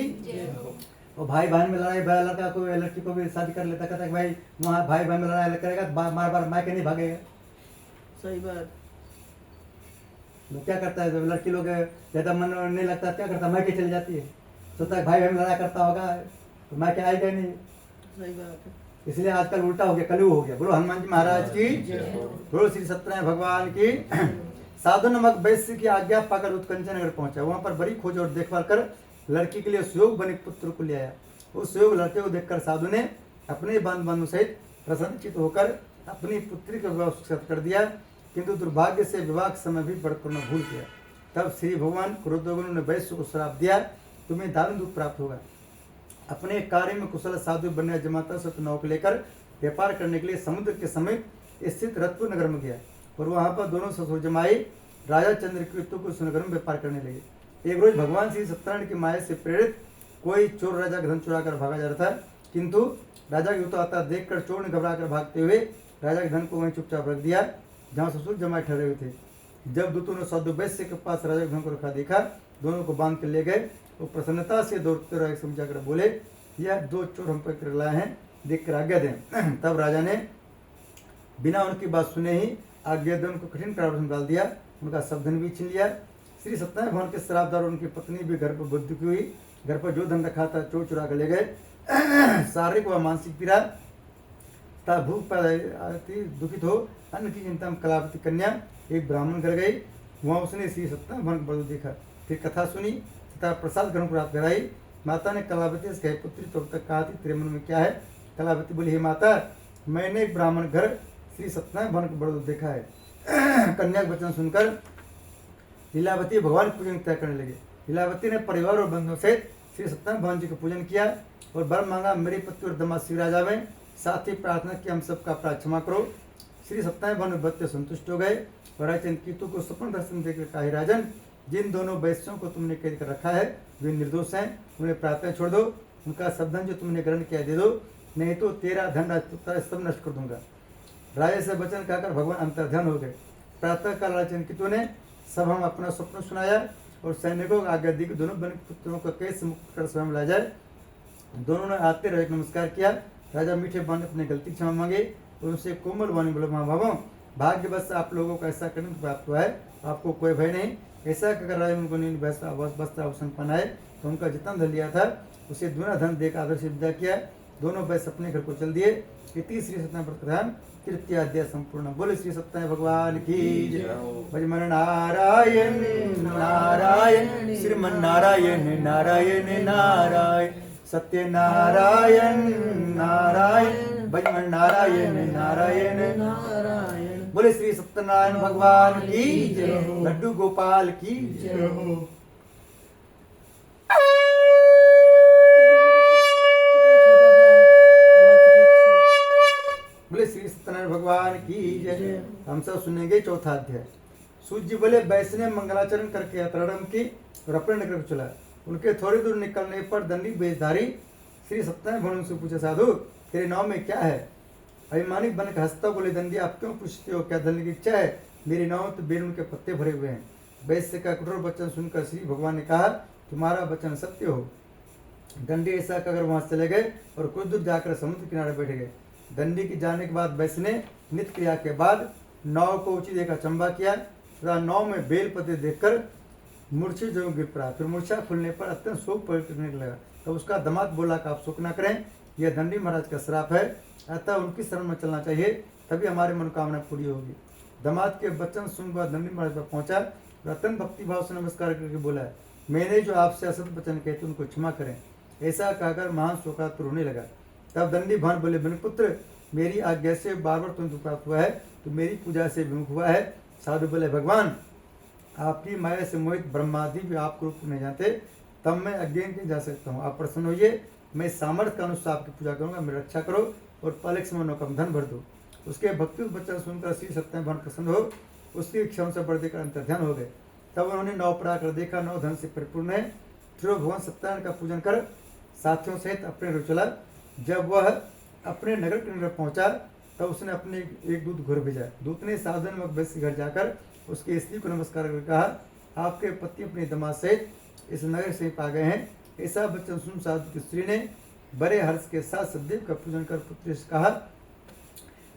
और भाई बहन में लड़ाई, लड़का को लड़की को भी शादी कर लेता, कहता है भाई वहाँ भाई बहन में लड़ाई करेगा बार बार मायके नहीं भागेगा। सही बात। लोग क्या करता है, जब लड़की लोग ज्यादा मन नहीं लगता क्या करता है? मायके चली जाती है। सोचता है भाई बहन में लड़ाई करता होगा तो मायके आएगा नहीं। सही बात है। इसलिए आजकल उल्टा हो गया, कलयुग हो गया। बोलो हनुमान जी महाराज की। बोलो श्री सत्यनारायण भगवान की। साधु नमक वैश्य की आज्ञा पाकर उत्कंचन नगर पहुंचा। वहां पर बड़ी खोज और देखभाल कर लड़की के लिए सुयोग बने पुत्र को ले आया। उस सुयोग लड़के को देखकर साधु ने अपने बांधु सहित प्रसन्नचित होकर अपनी पुत्री का विवाह सुरक्षित कर दिया। किंतु दुर्भाग्य से विवाह के समय भी व्रत करना भूल गया। तब श्री भगवान क्रोधोग्न ने वैश्य को श्राप दिया, तुम्हें दारुण दुख प्राप्त होगा। अपने कार्य में कुशल साधु बनने जमाता से नाव को लेकर व्यापार करने के लिए समुद्र के समीप स्थित रत्नपुर नगर में गया और वहां पर दोनों ससुर जमाई राजा चंद्रकेतु को उस नगर में व्यापार करने लगे। एक रोज भगवान श्री सत्यनारायण की माया से प्रेरित कोई चोर राजा का धन चुरा कर भागा जा रहा था, किंतु राजा के युद्ध आता देखकर चोर ने घबरा कर भागते हुए राजा के धन को वहीं चुपचाप रख दिया जहाँ ससुर जमाए ठहरे हुए थे। जब दूतों ने साधु वैश्य के पास राजा के धन को रखा देखा, दोनों को बांध कर ले गए। वो प्रसन्नता से दौड़ते रहे समझाकर बोले, यह दो चोर हम पर लाए हैं, देख कर आज्ञा दें। तब राजा ने बिना उनकी बात सुने ही आज्ञा दें उनको कठिन कारावास में डाल दिया। उनका सब धन भी छीन लिया। श्री सत्यनारायण भगवान के श्रापदार उनकी पत्नी भी घर पर बुद्धि की हुई। घर पर जो धन रखा था चोर चुरा कर ले गए। शारीरिक व मानसिक पीड़ा तथा भूख पैदा दुखित हो अन्न की चिंता में कलावती कन्या एक ब्राह्मण घर गई। वहाँ उसने श्री सत्यनारायण भगवान को बल देखा, फिर कथा सुनी तथा प्रसाद ग्रहण प्राप्त कराई। माता ने कलावती से कही, पुत्री तो तक कहा थी तेरे मन में क्या है? कलावती बोली, हे माता, मैंने एक ब्राह्मण घर श्री सत्यनारायण भगवान को बल देखा है। कन्या का वचन सुनकर लीलावती भगवान की पूजन तय करने लगे। लीलावती ने परिवार और बंधुओं सहित श्री सत्यनारायण भगवान जी का पूजन किया और वर मांगा, मेरे पति और दमाद श्री राजा में। साथ ही प्रार्थना की, हम सबका अपराध क्षमा करो। श्री सत्यनारायण भगवान बच्चे संतुष्ट हो गए और राजा चंद्रकेतु को स्वप्न दर्शन देकर कहा, राजन, जिन दोनों वैश्यों को तुमने कैद कर रखा है वे निर्दोष हैं, उन्हें प्रार्थना छोड़ दो। उनका सब धन जो तुमने ग्रहण किया दे दो, नहीं तो तेरा धन राजपुत्र सब नष्ट कर दूंगा। राजा से वचन कहकर भगवान अंतर्ध्यान हो गए। प्रातः काल राजा चंद्रकेतु ने सब हम अपना स्वप्न सुनाया और सैनिकों को आज्ञा दी कि दोनों बन पुत्रों को कैसे मुक्त कर स्वयं ला जाए। दोनों ने आते रहे नमस्कार किया। राजा मीठे बाण अपनी गलती क्षमा मांगे और उनसे कोमल वाणी बोले, महाभावों, भाग्यवश आप लोगों को ऐसा करने को प्राप्त हुआ है, आपको कोई भय नहीं। ऐसा अगर राजा उनको वस्त्र है तो उनका जितना धन लिया था उसे दुना धन देकर आदर से विदा किया। दोनों वैश्य अपने घर को चल दिए। इति श्री सत्यनारायण प्रधान तृतीयाध्याय संपूर्ण। बोले श्री सत्यनारायण भगवान की जय। भजमन नारायण नारायण श्रीमन नारायण नारायण नारायण सत्य नारायण नारायण भजमन नारायण नारायण नारायण। बोले श्री सत्यनारायण भगवान की जय। लड्डू गोपाल की जय। बोले श्री सत्यनारायण भगवान की जय। हम सब सुनेंगे चौथा अध्याय। सूर्य जी बोले वैश्य ने मंगलाचरण करके यात्रारंभ की और अपने नगर को चला। उनके थोड़ी दूर निकलने पर दंडी बेजधारी श्री सत्यनारायण भगवान से पूछे, साधु तेरे नाव में क्या है? अभिमानिक बनकर हंसता बोले, दंडी आप क्यों पूछते हो? क्या धन की इच्छा है? मेरी नाव तो बेरुन के पत्ते भरे हुए हैं। वैश्य का कठोर वचन सुनकर श्री भगवान ने कहा, तुम्हारा वचन सत्य हो। दंडी ऐसा कहकर वहां चले गए और कुछ दूर जाकर समुद्र किनारे बैठ गए। दंडी के जाने के बाद वैश्य ने नित्य क्रिया के बाद नाव को ऊंची देखा चंबा किया तथा नाव में बेल पत्ते देखकर मूर्छित जो गिर पड़ा। फिर मूर्छा खुलने पर अत्यंत शोक प्रकट करने लगा। तो उसका दामाद बोला कि आप शोक न करें, यह दंडी महाराज का श्राप है, अतः उनकी शरण में चलना चाहिए, तभी हमारी मनोकामना पूरी होगी। दामाद के वचन सुनकर दंडी महाराज पर पहुंचा और अत्यंत भक्तिभाव से नमस्कार करके बोला, मैंने जो आपसे असत वचन कहे थे उनको क्षमा करें। ऐसा कहकर महान शोकातुर होने लगा। तब दंडी भान बोले, पुत्र मेरी आज्ञा से बार बार तुम प्राप्त हुआ है, तो मेरी पूजा से विमुख हुआ है। साधु बोले, भगवान आपकी माया से मोहित ब्रह्मादि भी आपको रूप नहीं जानते, तब मैं अज्ञान के जा सकता हूँ। आप प्रसन्न होइए, मैं सामर्थ्य के अनुसार आपकी पूजा करूंगा, मेरी रक्षा करो और पालक समनों का धन भर दो। उसके भक्ति वचन सुनकर श्री सत्यनारायण प्रसन्न हो उसकी इच्छा से बढ़ देकर अंतर्ध्यान हो गए। तब उन्होंने नाव पर आकर देखा नाव धन से परिपूर्ण है। फिर भगवान सत्यनारायण का पूजन कर साथियों सहित अपने घर चला। जब वह अपने नगर के निकट पहुंचा तब उसने अपने एक दूत घर भेजा। दूत ने साधन वैश्य घर जाकर उसकी स्त्री को नमस्कार कर कहा, आपके पति अपने दामाद सहित इस नगर से आ गए हैं। ऐसा वचन सुन साधु की स्त्री ने बड़े हर्ष के साथ सदैव का पूजन कर पुत्र से कहा,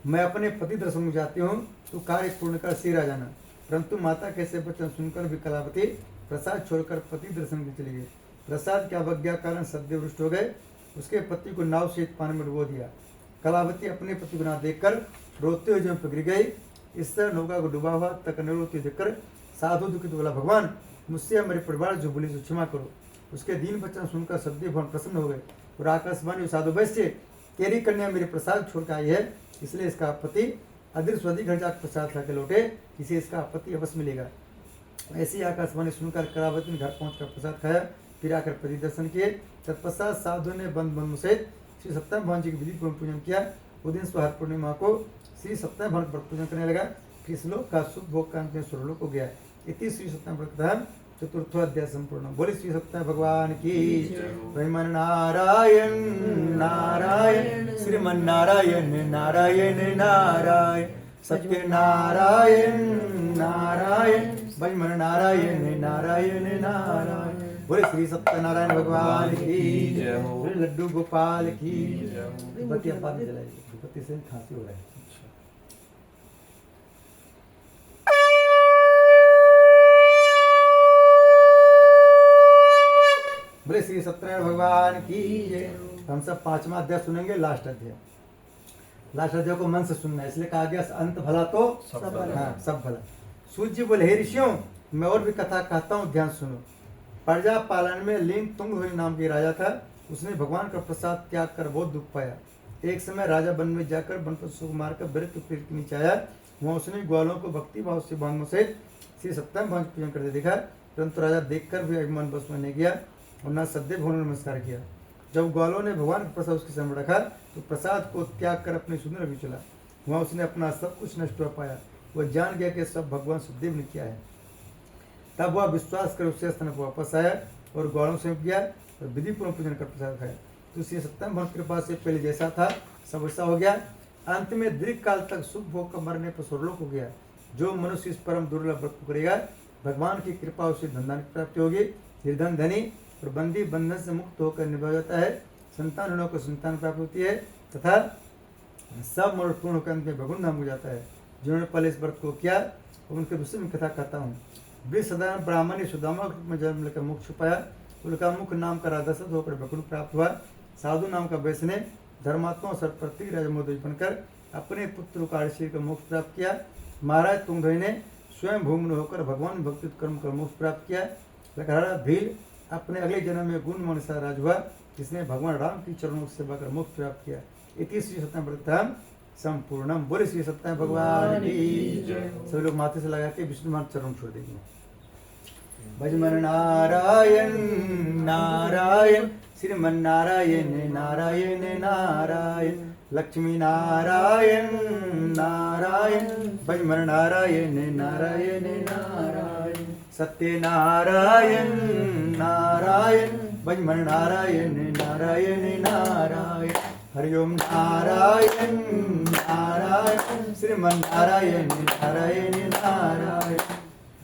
मैं अपने पति दर्शन में जाती हूँ, तू कार्य पूर्ण कर शीघ्र आ जाना। परंतु माता कैसे वचन सुनकर भी कलावती प्रसाद छोड़कर पति दर्शन के चली गई। प्रसाद की अवज्ञा कारण सदैव रुष्ट हो गए। उसके पति को नाव सहित पानी में डुबो दिया। कलावती अपने पति को ना देखकर रोते हुए जमीन पर गिर गई। इस तरह नौका को डूबा हुआ तक निरोती देखकर साधु दुखित बोला, भगवान मुझसे मेरे परिवार जो बोली सो क्षमा करो। उसके दीन वचन सुनकर सदैव भगवान प्रसन्न हो गए और आकाशवाणी साधु वैश्य तेरी कन्या मेरे प्रसाद छोड़कर आई है, इसलिए इसका पति अधिक स्वधिक घर जाकर प्रसाद खा के लौटे, इसे इसका पति अवश्य मिलेगा। ऐसी आकाशवाणी सुनकर कलावती ने घर पहुंचकर प्रसाद खाया, फिर आकर पति दर्शन किए। तत्पश्चात साधु ने बंधु सहित श्री सत्यनारायण भगवान जी की विधि पूजन किया। उस दिन हर पूर्णिमा को श्री सत्यनारायण भगवान पर पूजन करने लगा। फिर श्लोक का सुख भोग का अंत स्वर्गलोक हो गया। इति श्री सत्यनारायण प्रकरण चतुर्थोध्याय संपूर्ण। बोले श्री सत्यनारायण भगवान की जय। नारायण नारायण श्रीमन नारायण नारायण नारायण सत्य नारायण नारायण भजमन नारायण नारायण नारायण। बोले श्री सत्यनारायण भगवान की जय। बोले लड्डू गोपाल की जय। बत्ती अब बाद में जलाइए, बत्ती से खांसी हो रहा है। बोले श्री सत्यनारायण भगवान की जय। हम सब पांचवा अध्याय सुनेंगे, लास्ट अध्याय। लास्ट अध्याय को मन से सुनना है, इसलिए कहा गया अंत भला तो सब भला। हाँ, सब भला। सूर्य जी बोले, हे ऋषियों मैं और भी कथा कहता हूँ, ध्यान सुनो। प्रजा पालन में लीन तुंगध्वनि नाम के राजा था। उसने भगवान का प्रसाद त्याग कर बहुत दुख पाया। एक समय राजा वन में जाकर वन पशु को मारकर वृक्ष के पेड़ के नीचे आया। वहाँ उसने ग्वालों को भक्ति भाव से बांधों सहित श्री सत्यनारायण भगवान पूजन करते देखा, परंतु राजा देखकर भी अभिमान बस में नहीं गया और न सदैव भगवान नमस्कार किया। जब ग्वालों ने भगवान का प्रसाद उसके सामने रखा तो प्रसाद को त्याग कर अपने सुंदर भी चला। वहाँ उसने अपना सब कुछ नष्ट हो पाया। वह जान गया कि सब भगवान सुखदेव ने किया है। तब वह विश्वास कर उससे स्थान पर वापस आया और ग्वालों से गया और विधि पूर्ण पूजन कर प्रसाद खाया। तो श्री सत्यनारायण भगवान की कृपा से पहले जैसा था सब वैसा हो गया। अंत में दीर्घ काल तक सुख भोग कर मरने पर स्वर्गलोक हो गया। जो मनुष्य इस परम दुर्लभ व्रत को करेगा, भगवान की कृपा उसे धन की प्राप्ति होगी। निर्धन धनी और बंदी बंधन से मुक्त होकर निभा जाता है। संतान ऋणों को संतान प्राप्त होती है तथा सब मनुष्य पूर्ण होकर अंत में भगवान धाम हो जाता है। जिन्होंने पहले इस व्रत को किया, उनके विषय में कथा कहता हूँ। वृषदान ब्राह्मण सुदामा में जन्म लेकर मुख छुपाया, उनका मुख नाम का राजस्व होकर वैकुंठ प्राप्त हुआ। साधु नाम का वैश्य ने धर्मात्मा और सत्प्रतीक राजमोदय बनकर अपने पुत्र ऋषि का मोक्ष प्राप्त किया। महाराज तुंगध्वज ने स्वयं भूमि होकर भगवान भक्ति कर्म कर मोक्ष प्राप्त किया। लकड़हारा भील अपने अगले जन्म में गुण मनुष्य राज हुआ, जिसने भगवान राम की चरणों की सेवा कर मोक्ष प्राप्त किया। इति श्री सत्यव्रतम संपूर्णम। बोले श्री सत्य भगवान की जय। सभी लोग माथे से लगा के विष्णु मान चरण छोड़ देंगे। भजमन नारायण नारायण, श्रीमन नारायण नारायण नारायण, लक्ष्मी नारायण नारायण, भजमन नारायण नारायण नारायण, सत्य नारायण नारायण, भजमन नारायण नारायण नारायण, हरिओम नारायण नारायण, श्रीमन नारायण नारायण नारायण।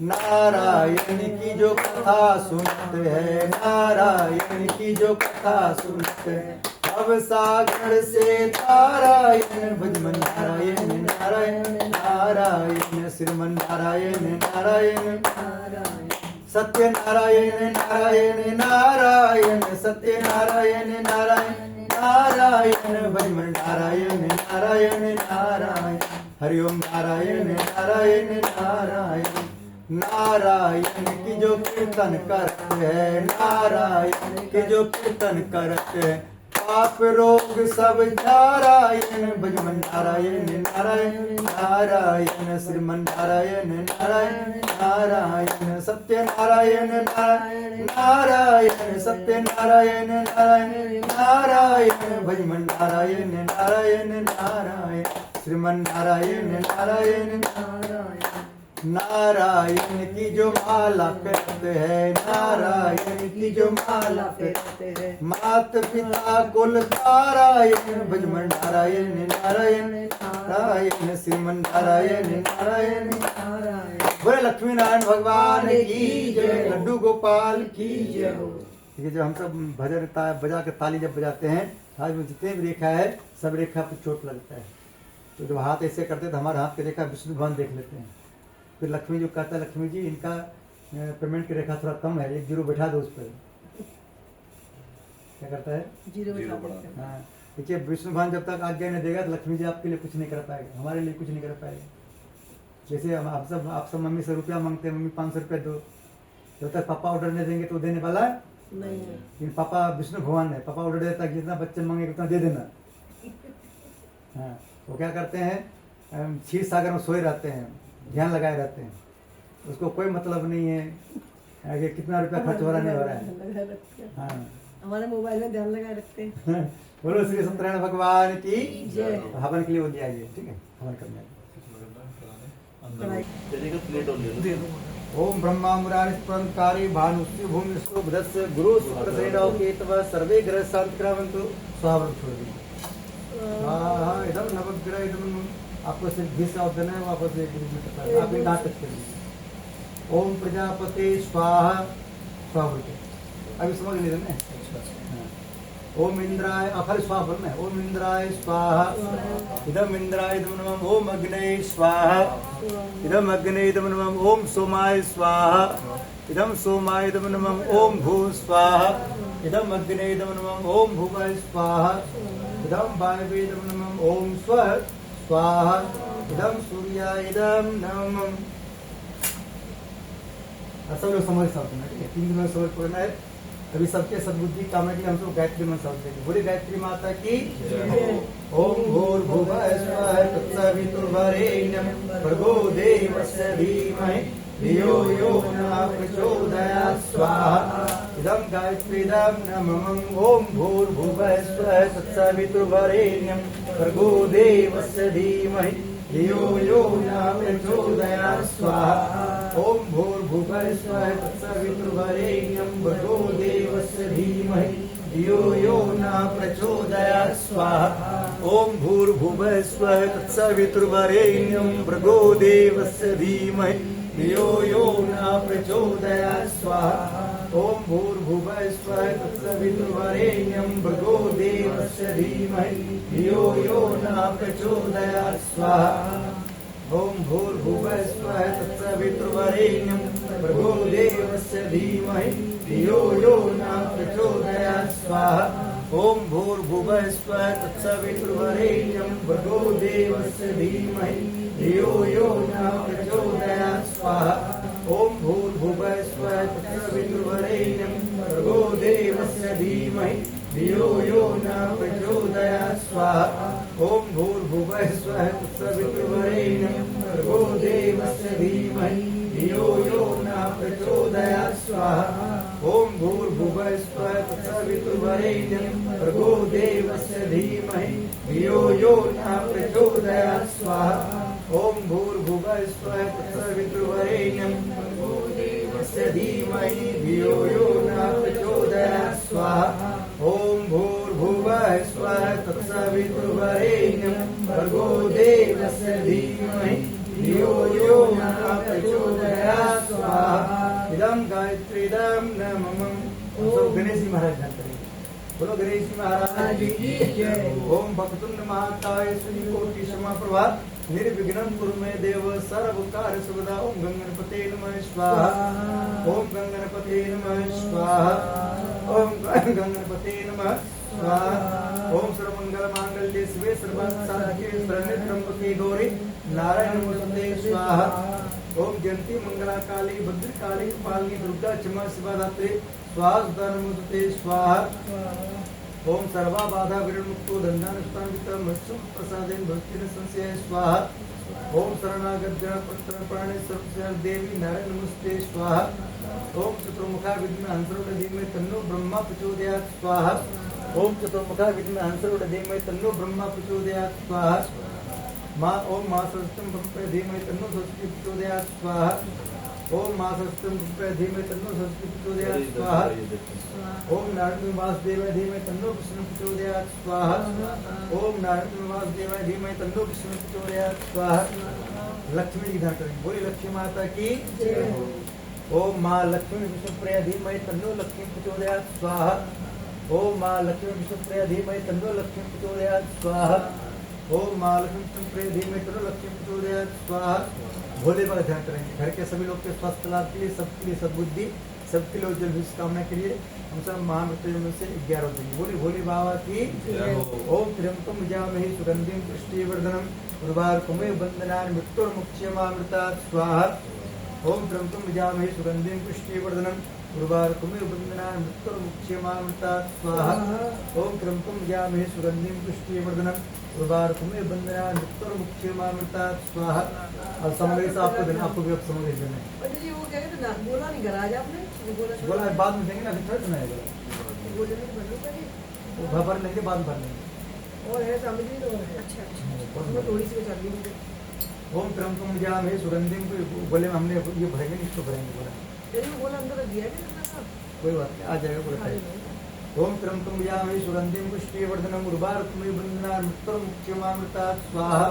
नारायण की जो कथा सुनते हैं, नारायण की जो कथा सुनते हैं, अब सागर से तारायण, भजमन नारायण नारायण नारायण, श्रीमन नारायण नारायण नारायण, सत्य नारायण नारायण नारायण, सत्य नारायण नारायण नारायण, भजमन नारायण नारायण नारायण, हरिओम नारायण नारायण नारायण। नारायण की जो कीर्तन करते हैं, नारायण की जो कीर्तन करते हैं, पाप रोग सब नारायण, भजमन नारायण नारायण नारायण, श्रीमन नारायण नारायण नारायण, सत्य नारायण नारायण नारायण, सत्य नारायण नारायण नारायण, भजमन नारायण नारायण नारायण, श्रीमन नारायण नारायण नारायण। नारायण की जो माला करते हैं, नारायण की जो माला करते हैं, माता पिता कुल नारायण, भजमन नारायण नारायण नारायण, श्रीमन नारायण नारायण नारायण। बोले लक्ष्मी नारायण भगवान की जय, लड्डू गोपाल की जय हो। ठीक है, जब हम सब भजन बजा के ताली जब बजाते हैं, हाथ में जितने भी रेखा है सब रेखा पर चोट लगता है, तो जब हाथ ऐसे करते तो हमारे हाथ की रेखा विष्णु भगवान देख लेते हैं। फिर लक्ष्मी जी कहता है, लक्ष्मी जी इनका पेमेंट की रेखा थोड़ा कम है, 1 जीरो बैठा दो उस पर। क्या करता है? जीरो बढ़ा। हाँ, देखिए विष्णु भगवान जब तक आज्ञा नहीं देगा तो लक्ष्मी जी आपके लिए कुछ नहीं कर पाएगा, हमारे लिए कुछ नहीं कर पाएगा। जैसे हम आप सब मम्मी से रुपया मांगते हैं, मम्मी 500 रुपया दो, जब तक पापा ऑर्डर नहीं देंगे तो देने वाला नहीं। लेकिन पापा विष्णु भगवान है, पापा ऑर्डर देता है जितना बच्चे मांगेंगे उतना दे देना। हाँ, वो क्या करते हैं, क्षीर सागर में सोए रहते हैं, ध्यान लगाए रहते हैं, उसको कोई मतलब नहीं है कि कितना रुपया खर्च हो रहा नहीं हो रहा है। हाँ, हमारे मोबाइल में ध्यान लगाए रखते हैं। बोलो श्री सत्यनारायण भगवान की जय। हवन के लिए वो दिया गया, ठीक है, हवन करने। ओम ब्रह्मा मुरारी स्पंदकारी भानुष्य भूमिष्ठो बुधस्य गुरु शुक्र शनिरव केतव सर्वे ग्रह शांति करावन्तु। स्वाहा छोड़ दी। हाँ, इधर नवग्रह इधर आपको सिर्फ 20 शब्द देना है, वापस एक ग्रुप में करता है, आप यहाँ तक करिए। ओम प्रजापति स्वाहा, स्वाहा बोलते अभी समझ नहीं रहे। ओम इंद्राय अफल स्वाहा बोलना है। ओम इंद्राय स्वाहा, इदम इंद्राय इदम नमः। ओम अग्नये स्वाहा, इदम अग्नये इदम नमः। ओम सोमाय स्वाहा, इदम सोमाय इदम नमः। ओम भू स्वाहा, इदम अग्नये इदम नमः। ओम भुवाय स्वाहा, इदम वायवे इदम नमः। ओम स्वः स्वाहा, इदम सूर्याय इदम नमः। सब लोग समझ सकते हैं, ठीक है, 3 दिन में समझ पड़ना है। अभी सबके सद्बुद्धि कामना के लिए हम सब गायत्री मंत्र समझ देंगे। बोले गायत्री माता की ओम भूर्भुवः स्वः तत्सवितुर्वरेण्यं भर्गो देवस्य धीमहि धियो यो न प्रचोदयात् स्वाहा। इदं गायत्रीदं नमः। ओम भूर्भुवः स्वः तत्सवितुर्वरेण्यं भर्गो देवस्य धीमहि धियो यो न प्रचोदयात् स्वाहा। ओम भूर्भुवः स्वः तत्सवितुर्वरेण्यं भर्गो देवस्य धीमहि धियो यो न प्रचोदयात् स्वाहा। ओम भूर्भुवः स्वः तत्सवितुर्वरेण्यं भर्गो देवस्य धीमहि धियो यो न प्रचोदयात् स्वाहा। ओम भूर्भुवः स्वः तत्सवितुर्वरेण्यं भर्गो देवस्य धीमहि धियो यो न प्रचोदयात् स्वाहा। ओम भूर्भुवः स्वः तत्सवितुर्वरेण्यं भर्गो देवस्य धीमहि धियो यो न प्रचोदयात् स्वाहा ओम भूर्भुवः स्वः तत्सवितुर्वरेण्यं भर्गो देवस्य धीमहि धियो यो न प्रचोदयात् स्वाहा ओम भूर्भुवः स्वः तत्सवितुर्वरेण्यं भर्गो देवस्य धीमहि धियो यो न प्रचोदयात् स्वाहा ओम भूर्भुवः स्वः तत्सवितुर्वरेण्यं भर्गो देवस्य धीमहि धियो यो न प्रचोदयात् स्वाहा ओम भूर्भुवः स्वः तत्सवितुर्वरेण्यं भर्गो देवस्य धीमहि धियो यो न प्रचोदयात् स्वाहा ओम भूर्भुवः स्वः तत्सवितुर्वरेण्यं भर्गो देवस्य धीमहि धियो यो न प्रचोदयात् स्वाहा ओम भूर्भुवः स्वः तत्सवितुर्वरेण्यं भर्गो देवस्य धीमहि धियो यो न प्रचोदयात् स्वाहा इदं गायत्रीदं नमः। सब गणेश जी महाराज ध्यान करेंगे। बोलो गणेश जी महाराज की जय। ओम भक्तुंड महाकाय सूर्यकोटि समप्रभा निर्विघ्नं कुरु मे देव सर्वकार्य सर्वदा ओम गंगणपते नमः स्वाहा ओम गंगणपते नमः स्वाहा ओम गंगणपते नमः स्वाहा ओम सर्वमंगल मांगल्ये शिवे सर्वार्थ साधिके शरण्ये त्र्यंबके गौरी नारायण नमोस्तुते स्वाहा ओम जयंती मंगला काली भद्रकाली कपालिनी दुर्गा क्षमा शिवा धात्री स्वाहा सुधा नमोस्तुते स्वाहा ओम सर्वा बाधा विमुक्तो दंडानुष्ठान मत्स्यम प्रसादेन भक्तिन संशय स्वाहा ओम शरणागत जन पत्र प्राणे सर्वस्य देवी नारायण नमस्ते स्वाहा ओम चतुर्मुखा विद्मे हंसरूढ़ धीमहि तन्नो ब्रह्मा प्रचोदयात् स्वाहा ओम चतुर्मुखा विद्मे हंसरूढ़ धीमहि तन्नो ब्रह्मा प्रचोदयात् स्वाहा मां ओम मां सरस्वती ब्रह्म धीमहि तन्नो सरस्वती प्रचोदयात् स्वाहा ओम मां सरस्वती ब्रह्म धीमहि तन्नो सरस्वती प्रचोदयात् स्वाहा ओम नारायण वासुदेवाय धीमहि तन्नो विष्णु प्रचोदयात् स्वाहा ओम नारायण वासुदेवाय धीमहि तन्नो विष्णु प्रचोदयात् स्वाहा लक्ष्मी जी ध्यान करेंगे। बोली लक्ष्मी माता की जय हो। ओम मां लक्ष्मी विष्णुप्रिया धीमहि तन्नो लक्ष्मी प्रचोदयात् स्वाहा ओम मां लक्ष्मी विष्णुप्रिया धीमहि तन्नो लक्ष्मी प्रचोदयात् स्वाहा ओम मां लक्ष्मी विष्णुप्रिया धीमहि तन्नो लक्ष्मी प्रचोदयात् स्वाहा भोले बाबा ध्यान करेंगे। घर के सभी लोग के स्वास्थ्य लाभ के लिए सबके लिए सद्बुद्धि सबके लिए उज्जवल भविष्य कामना के लिए हम सब महामृत्युंजय से 11 देंगे। बोली भोले बाबा की ओम त्र्यंबकं यजामहे सुगंधिं पुष्टिवर्धनम् उर्वारुकमिव बन्धनान् मृत्युर्मुक्षयमामृतात् स्वाहा ओम त्र्यंबकं यजामहे सुगंधिं पुष्टिवर्धनम् उर्वारुकमिव बन्धनान् मृत्युर्मुक्षयमामृतात् स्वाहा ओम त्र्यंबकं यजामहे सुगंधिं पुष्टिवर्धनम् उर्वारुकमिव बन्धनान् मृत्युर्मुक्षयमामृतात् स्वाहा। और समग्र से आपको देना, आपको भी अब समग्र देना है। पंडित जी वो कह रहे थे ना, बोला नहीं करा आज आपने, बोला बाद में देंगे ना, अभी थोड़ा सुनाएगा बोले नहीं बंद करिए वो भर लेंगे बाद में भर लेंगे। और है समझ नहीं तो है। अच्छा उसमें थोड़ी सी बचा दी मुझे। ओम त्र्यंबकं यजामहे सुगंधिं बोले हमने ये भरेंगे नहीं, इसको भरेंगे बोला तेरे को बोला अंदर दिया क्या करना था? कोई बात नहीं, आ जाएगा बोला। ओम त्र्यंबकं यजामहे सुगंधिं पुष्टिवर्धनम् उर्वारुकमिव बन्धनान् मृत्युर्मुक्षयमामृतात् स्वाहा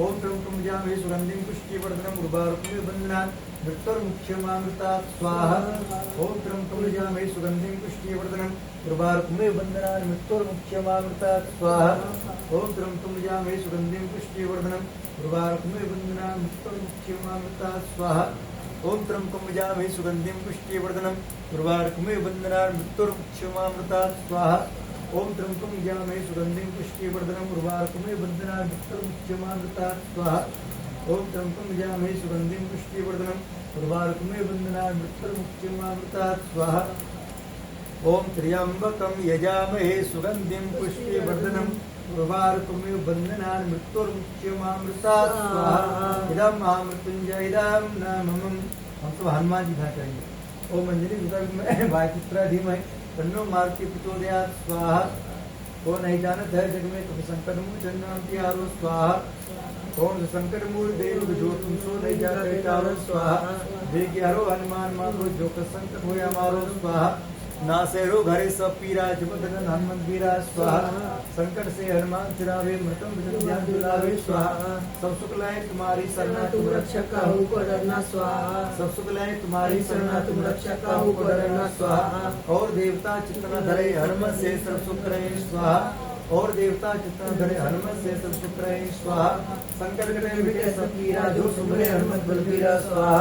ओम त्र्यंबकं यजामहे सुगंधिं पुष्टिवर्धनम् उर्वारुकमिव बन्धनान् मृत्युर्मुक्षयमामृतात् स्वाहा ओम त्र्यंबकं यजामहे सुगंधिं पुष्टिवर्धनम् उर्वारुकमिव बन्धनान् मृत्युर्मुक्षयमामृतात् स्वाहा ओम त्र्यंबकं यजामहे सुगंधिं पुष्टिवर्धनम् उर्वारुकमिव बन्धनान् मृत्युर्मुक्षयमामृतात् स्वाहा ओम त्र्यंबकं यजामहे सुगंधिं पुष्टिवर्धनम् उर्वारुकमिव बन्धनान् मृत्युर्मुक्षयमामृतात् स्वाहा ओम त्र्यंबकं यजामहे सुगंधिं पुष्टिवर्धनम् उर्वारुकमिव बन्धनान् मृत्युर्मुक्षयमामृतात् स्वाहा ओम त्र्यंबकं यजामहे सुगंधिं पुष्टिवर्धनम् उर्वारुकमिव बन्धनान् मृत्युर्मुक्षयमामृतात् स्वाहा ओम त्र्यंबकं यजामहे सुगंधिं पुष्टिवर्धनम् उर्वारुकमिव बन्धनान् मृत्युर्मुक्षयमामृतात् स्वाहा। इदं महामृत्युंजयदं नमः। हम सब हनुमान जी ध्यान करेंगे। ओम अंजलि विद्महे वायुपुत्राय धीमहि तन्नो मारुति प्रचोदयात् स्वाहा। को नहीं जानत है जग में कभी संकट मोचन आरो स्वाहा ओम संकट मूल देव जो तुम सो नहीं जाते चारो स्वाहा देख हरो हनुमान मारो जो कर संकट हो मारो स्वाहा नासे रो घरे सब पीरा जबदन हनुमंत वीरा स्वाहा संकट से हनुमान चिरावे मृतम ध्यान दिलावे स्वाहा सब सुख लाए तुम्हारी शरणा तुम रक्षक का हो को डरना स्वाहा सब सुख लाए तुम्हारी शरणा तुम रक्षक का हो को डरना स्वाहा और देवता चित्त न धरे हनुमत से सब सुख रहे स्वाहा और देवता चित्तन धरे हनुमत से सब सुख रहे स्वाहा संकट कटे मिटे सब पीरा जो सुमरे हनुमत बलबीरा स्वाहा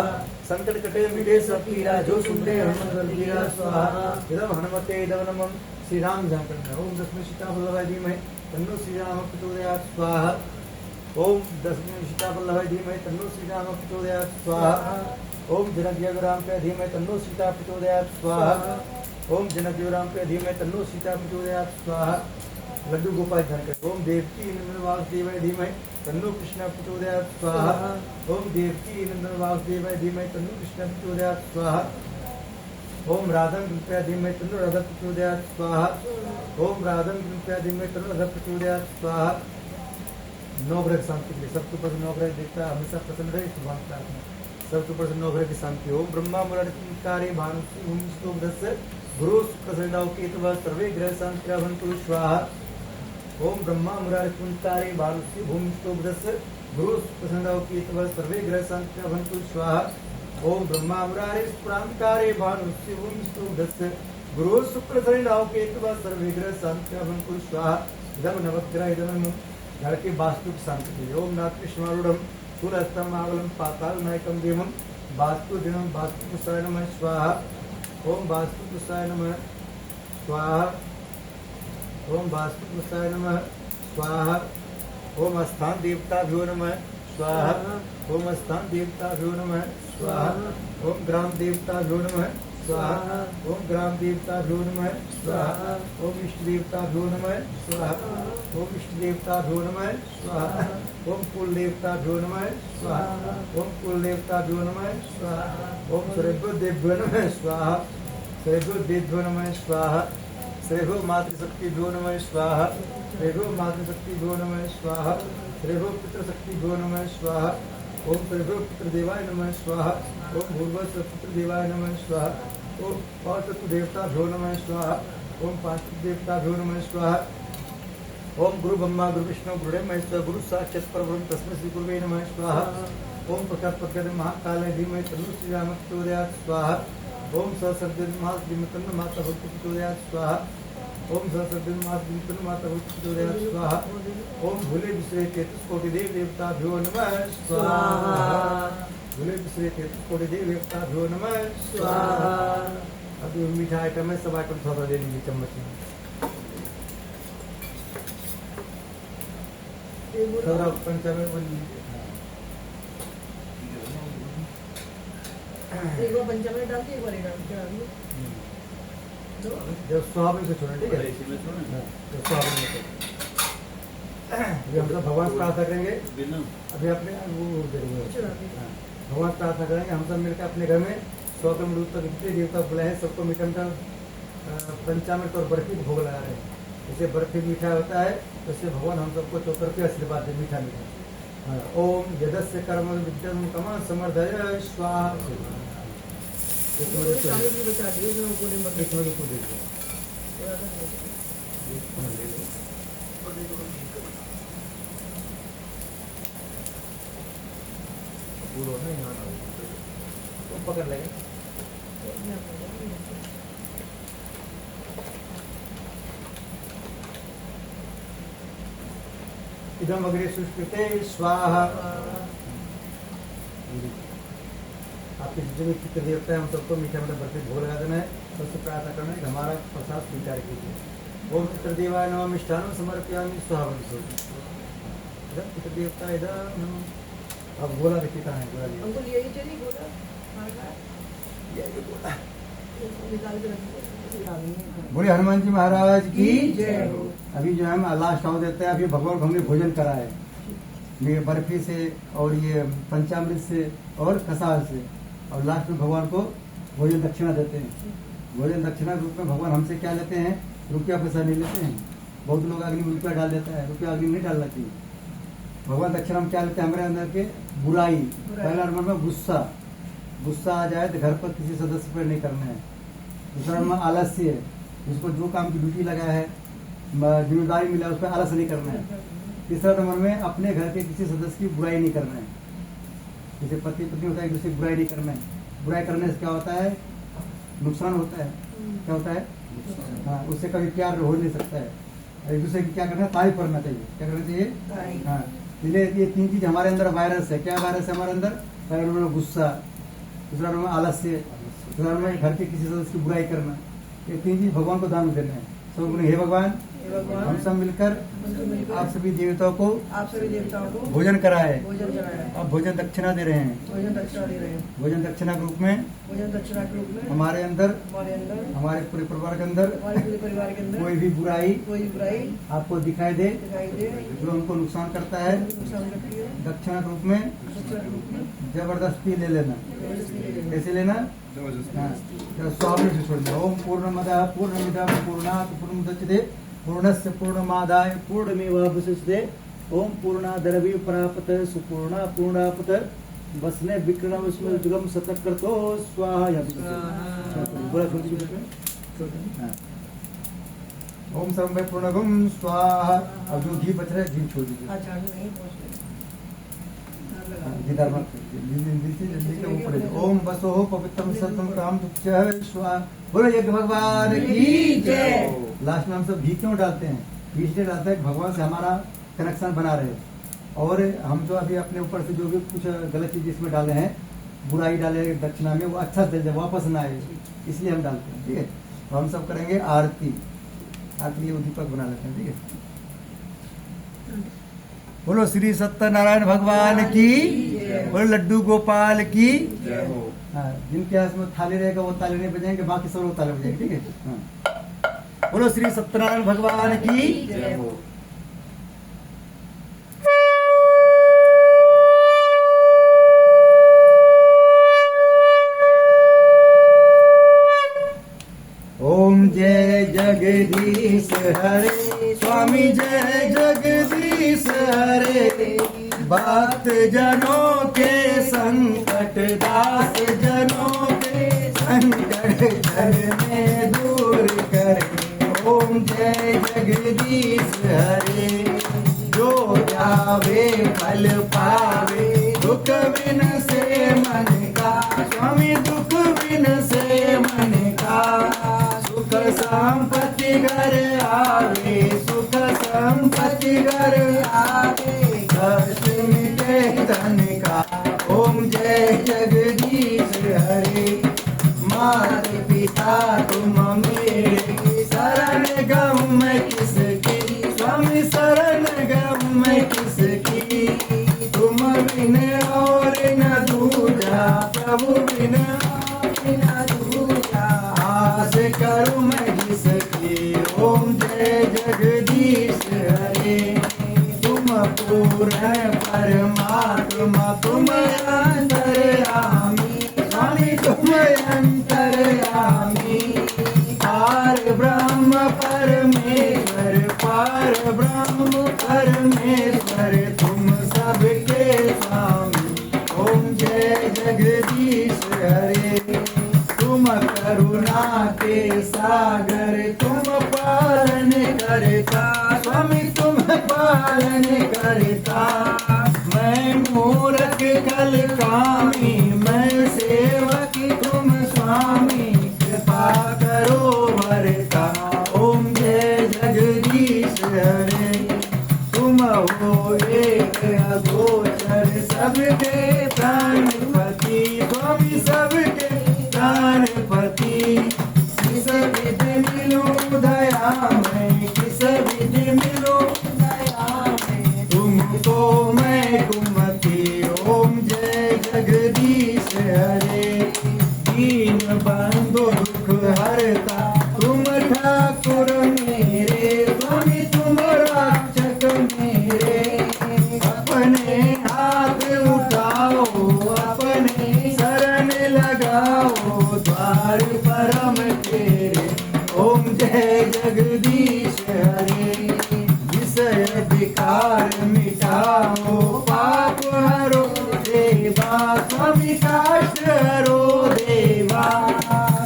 संकट कटे मिटे सब पीरा जो सुमरे हनुमत बलबीरा स्वाहा इदम हनुमते इदम नमः श्री राम जाकर ओम दशमी सीता वल्लभाय धीमहि तन्नो श्री राम प्रचोदयात् स्वाहा ओम दशमी सीता वल्लभाय धीमहि तन्नो श्री राम प्रचोदयात् स्वाहा ओम जनक राम पे धीमहि तन्नो सीता प्रचोदयात् स्वाहा ओम जनक राम पे धीमहि तन्नो सीता प्रचोदयात् स्वाहा लड्डू गोपाल धनकर ओम देवकी नंदन वासुदेवाय धीमहि तन्नो कृष्ण प्रचोदयात् स्वाहा ओम देवकी नंदन वासुदेवाय धीमहि तन्नो कृष्ण प्रचोदयात् स्वाहा ओम राधन कृपया धीमहि तन्नो राधा प्रचोदयात् स्वाहा ओम राधन कृपया धीमहि तन्नो राधा प्रचोदयात् स्वाहा नवग्रह शांति के लिए सबके ऊपर नवग्रह देवता हमेशा प्रसन्न रहे शुभान प्रार्थना सबके ऊपर नवग्रह की शांति ओम ब्रह्मा मुरारी भानु गुरु शुक्र केतव सर्वे ग्रह शांति भवन्तु स्वाहा ओम ब्रह्मा मुरारी कुंतारे भानुषि भूमिष्टोभ्रस्य गुरु शुक्र केतव सर्वे ग्रह शांति भवन्तु स्वाहा ओम ब्रह्मा मुरारी प्रांतारे भानुषि भूमिष्टोभ्रस्य गुरु शुक्र केतव सर्वे ग्रह शांति भवन्तु स्वाहा इदं नवग्रह इदं घर के वास्तु की शांति के लिए ओम नाथ कृष्णारूढ़ सूर्यस्तम आगलम पाताल नायकम देवम वास्तु दिनम वास्तु कुशाय नमः स्वाहा ओम वास्तु कुशाय नमः स्वाहा ओम वास्तु कुशाय नमः स्वाहा ओम स्थान देवताभ्यो नमः स्वाहा ओम स्थान देवताभ्यो नमः स्वाहा ओम ग्राम देवताभ्यो नमः स्वाहा ओम ग्राम देवताभ्यो नमः स्वाहा ओम इष्ट देवताभ्यो नमः स्वाहा ओम इष्ट देवताभ्यो नमः स्वाहा ओम कुल देवताभ्यो नमः स्वाहा ओम कुल देवताभ्यो नमः स्वाहा ओम सर्वभ्यो देवभ्यो नमः स्वाहा सर्वभ्यो देवभ्यो नमः स्वाहा सर्वभ्यो मातृशक्तिभ्यो नमः स्वाहा सर्वभ्यो मातृशक्तिभ्यो नमः स्वाहा सर्वभ्यो पितृशक्तिभ्यो नमः स्वाहा ओम सर्वभ्यो पितृदेवाय नमः स्वाहा ओम भूर्भुवस्सुः पितृदेवाय नमः स्वाहा ओम पांचतत्व देवताभ्यो नमः स्वाहा ओम पांचतत्व देवताभ्यो नमः स्वाहा ओम गुरु ब्रह्मा गुरु विष्णु गुरुदेव महेश्वर गुरु साक्षात् परब्रह्म तस्मै श्री गुरुवे नमः स्वाहा ओम प्रकट महाकाल धीमहि तन्नो श्री राम प्रचोदयात् स्वाहा ओम सहस्रदीन महात्म माता भक्ति प्रचोदयात् स्वाहा ओम सहस्रदीन महात्म माता भक्ति प्रचोदयात् स्वाहा ओम भूले विश्रे 33 कोटि देव देवताभ्यो नमः स्वाहा भूले विश्रे 33 कोटि देव देवताभ्यो नमः स्वाहा अभी मीठा आइटम है सब आइटम थोड़ा ले लीजिए चम्मच में थोड़ा पंचामृत बन लीजिए एक बार पंचामृत डाल के एक बार ये डाल के डालिए जब स्वाभाविक से छोड़ें ठीक है जब स्वाभाविक में अभी हम सब भगवान से प्रार्थना करेंगे अभी अपने वो देंगे भगवान से प्रार्थना करेंगे हम सब मिलकर अपने घर में 100 किलोमीटर दूर तक जितने देवता बुलाए हैं सबको मीठा मीठा पंचामृत और बर्फी भोग लगा रहे हैं जैसे बर्फी मीठा होता है वैसे भगवान हम सबको चौतर के आशीर्वाद दे मीठा मीठा ओम यदस्य कर्म विद्यम कमा समर्दय स्वाहा एक मिनट बचा दिए एक मिनट को देखो तो पकड़ लेंगे इदम अग्रे सुष्कृते स्वाहा आपके जितने भी चित्र देवता है हम सबको मीठा मीठा बर्फी भोग लगा देना है सबसे प्रार्थना करना है कि हमारा प्रसाद स्वीकार कीजिए ओम पितृदेवाय नमः मिष्ठान्नं समर्पयामि स्वाहा इधर पितृदेवता इधर अब गोला देखिए कहाँ है गोला हमको यही चाहिए गोला निकाल के रखिए बोले हनुमान जी महाराज की जय हो। अभी जो है हम लास्ट आउट देते हैं अभी भगवान को हमने भोजन करा है ये बर्फी से और ये पंचामृत से और कसार से और लास्ट में भगवान को भोजन दक्षिणा देते हैं भोजन दक्षिणा के रूप में भगवान हमसे क्या लेते हैं रुपया पैसा नहीं लेते हैं बहुत लोग अग्नि में रुपया डाल देता है रुपया अग्नि नहीं डालना चाहिए भगवान दक्षिणा में क्या लेते हैं हमारे अंदर के बुराई पहला नंबर में गुस्सा आ जाए तो घर पर किसी सदस्य पर नहीं करना है दूसरा नंबर आलस्य है जिसको जो काम की ड्यूटी लगा है जिम्मेदारी मिला उस पर आलस्य नहीं करना है तीसरा नंबर में अपने घर के किसी सदस्य की बुराई नहीं करना है जैसे पति पत्नी होता है किसी बुराई नहीं करना है बुराई करने से क्या होता है नुकसान होता है क्या होता है हाँ उससे कभी प्यार हो नहीं सकता है एक दूसरे की क्या करना है, तारीफ करना चाहिए। क्या करना चाहिए? तारीफ। हाँ, इसलिए ये 3 चीज हमारे अंदर वायरस है। क्या वायरस है हमारे अंदर? पहले नंबर में गुस्सा, दूसरा नंबर में आलस्य, तीसरा नंबर में घर के किसी सदस्य की बुराई करना। ये 3 चीज भगवान को दान में देना है। सब बोले, हे भगवान, हे भगवान, हम सब मिलकर हम सब मिलकर आप सभी देवताओं को आप सभी देवताओं को भोजन कराए। भोजन कराया। आप भोजन दक्षिणा दे रहे हैं। भोजन दक्षिणा दे रहे हैं। भोजन दक्षिणा के रूप में भोजन दक्षिणा के रूप में हमारे अंदर, हमारे पूरे परिवार के अंदर हमारे पूरे परिवार के अंदर कोई भी बुराई कोई बुराई आपको दिखाई दे दिखाई दे जो हमको नुकसान करता है, नुकसान करती है, दक्षिणा के रूप में दक्षिणा के रूप में जबरदस्ती ले लेना। जबरदस्ती ले लेना। कैसे लेना? हाँ, स्वाभाविक से छोड़ देना। ओम पूर्णमदः पूर्णमिदं पूर्णात् पूर्णमुदच्यते पूर्णस्य पूर्णमादाय पूर्णमेवावशिष्यते ओम पूर्णादरवि प्राप्त सुपूर्णा पूर्णापत बसने विक्रम उसमें जुगम शतक करतो स्वाहा। बड़ा छोटी हाँ। ओम सर्वे पूर्णगुम स्वाहा। अब जो घी बच रहा है घी छोड़ दीजिए। अच्छा नहीं पहुंच इधर मत जल्दी के ऊपर। ओम बसो पवित्रम सत्यम काम दुच्च स्वाहा। बोलो यज्ञ भगवान की जय। लास्ट में हम सब घी क्यों डालते हैं? घी इसलिए डालते हैं भगवान से हमारा कनेक्शन बना रहे। और हम जो अभी अपने ऊपर से जो भी कुछ गलत चीज इसमें डाले हैं, बुराई डाले दक्षिणा में, वो अच्छा चल जाए, वापस ना आए, इसलिए हम डालते हैं। ठीक है, तो हम सब करेंगे आरती। आरती के लिए दीपक बना लेते हैं। ठीक है, बोलो श्री सत्यनारायण भगवान की, बोलो लड्डू गोपाल की। हाँ, जिनके हाथ में थाली रहेगा वो ताली नहीं बजाएंगे, बाकी सब लोग ताली बजाएंगे। ठीक है, हाँ। बोलो श्री सत्यनारायण भगवान की। ओम जय जगदीश हरे स्वामी, जय जगदीश हरे। भक्त जनों के संकट, दास जनों के संकट जग में दूर करे। ओम जय जगदीश हरे। जो जावे फल पावे, दुख बिन से मन का स्वामी, दुख बिन से मन का। सुख संपत्ति घर आवे, सुख संपत्ति घर आवे, कष्ट मिटे तन का। ओम जय जगदीश हरे। मात पिता तुम मेरे, शरण गम मैं किसकी स्वामी, शरण गम मैं किसकी। तुम बिन और न दूजा प्रभु, बिन न दूजा आस करूं मैं जिसकी। ओम जय जगदीश हरे। तुम पूर्ण परमात्मा, तुम अंतर्यामी स्वामी, तुम अंतर्यामी। पार ब्रह्म परमेश्वर, पार ब्रह्म परमेश्वर, तुम सबके स्वामी। ओम जय जगदीश हरे। तुम करुणा के सागर, तुम पालन करता स्वामी, तुम पालन करता। मैं मूर्ख कल कामी, मैं सेवक तुम स्वामी, कृपा करो वरता। ओम जय जगदीश हरे। तुम हो एक अगोचर, सबके प्राणपति स्वामी, सबके प्राणपति। किस विध मिलो दया में, किस विध मिलो दया में, तुमको मैं कुमति। ओम जय जगदीश हरे। दीन बंधु दुख हरता, तुम ठाकुर मेरे स्वामी, तुम रक्षक मेरे। अपने हाथ उठाओ, अपने शरण लगाओ, द्वार परम तेरे। ओम जय जगदीश हरे। विषय विकार मिटाओ, पाप हरो देवा स्वामी, काष्ट हरो देवा।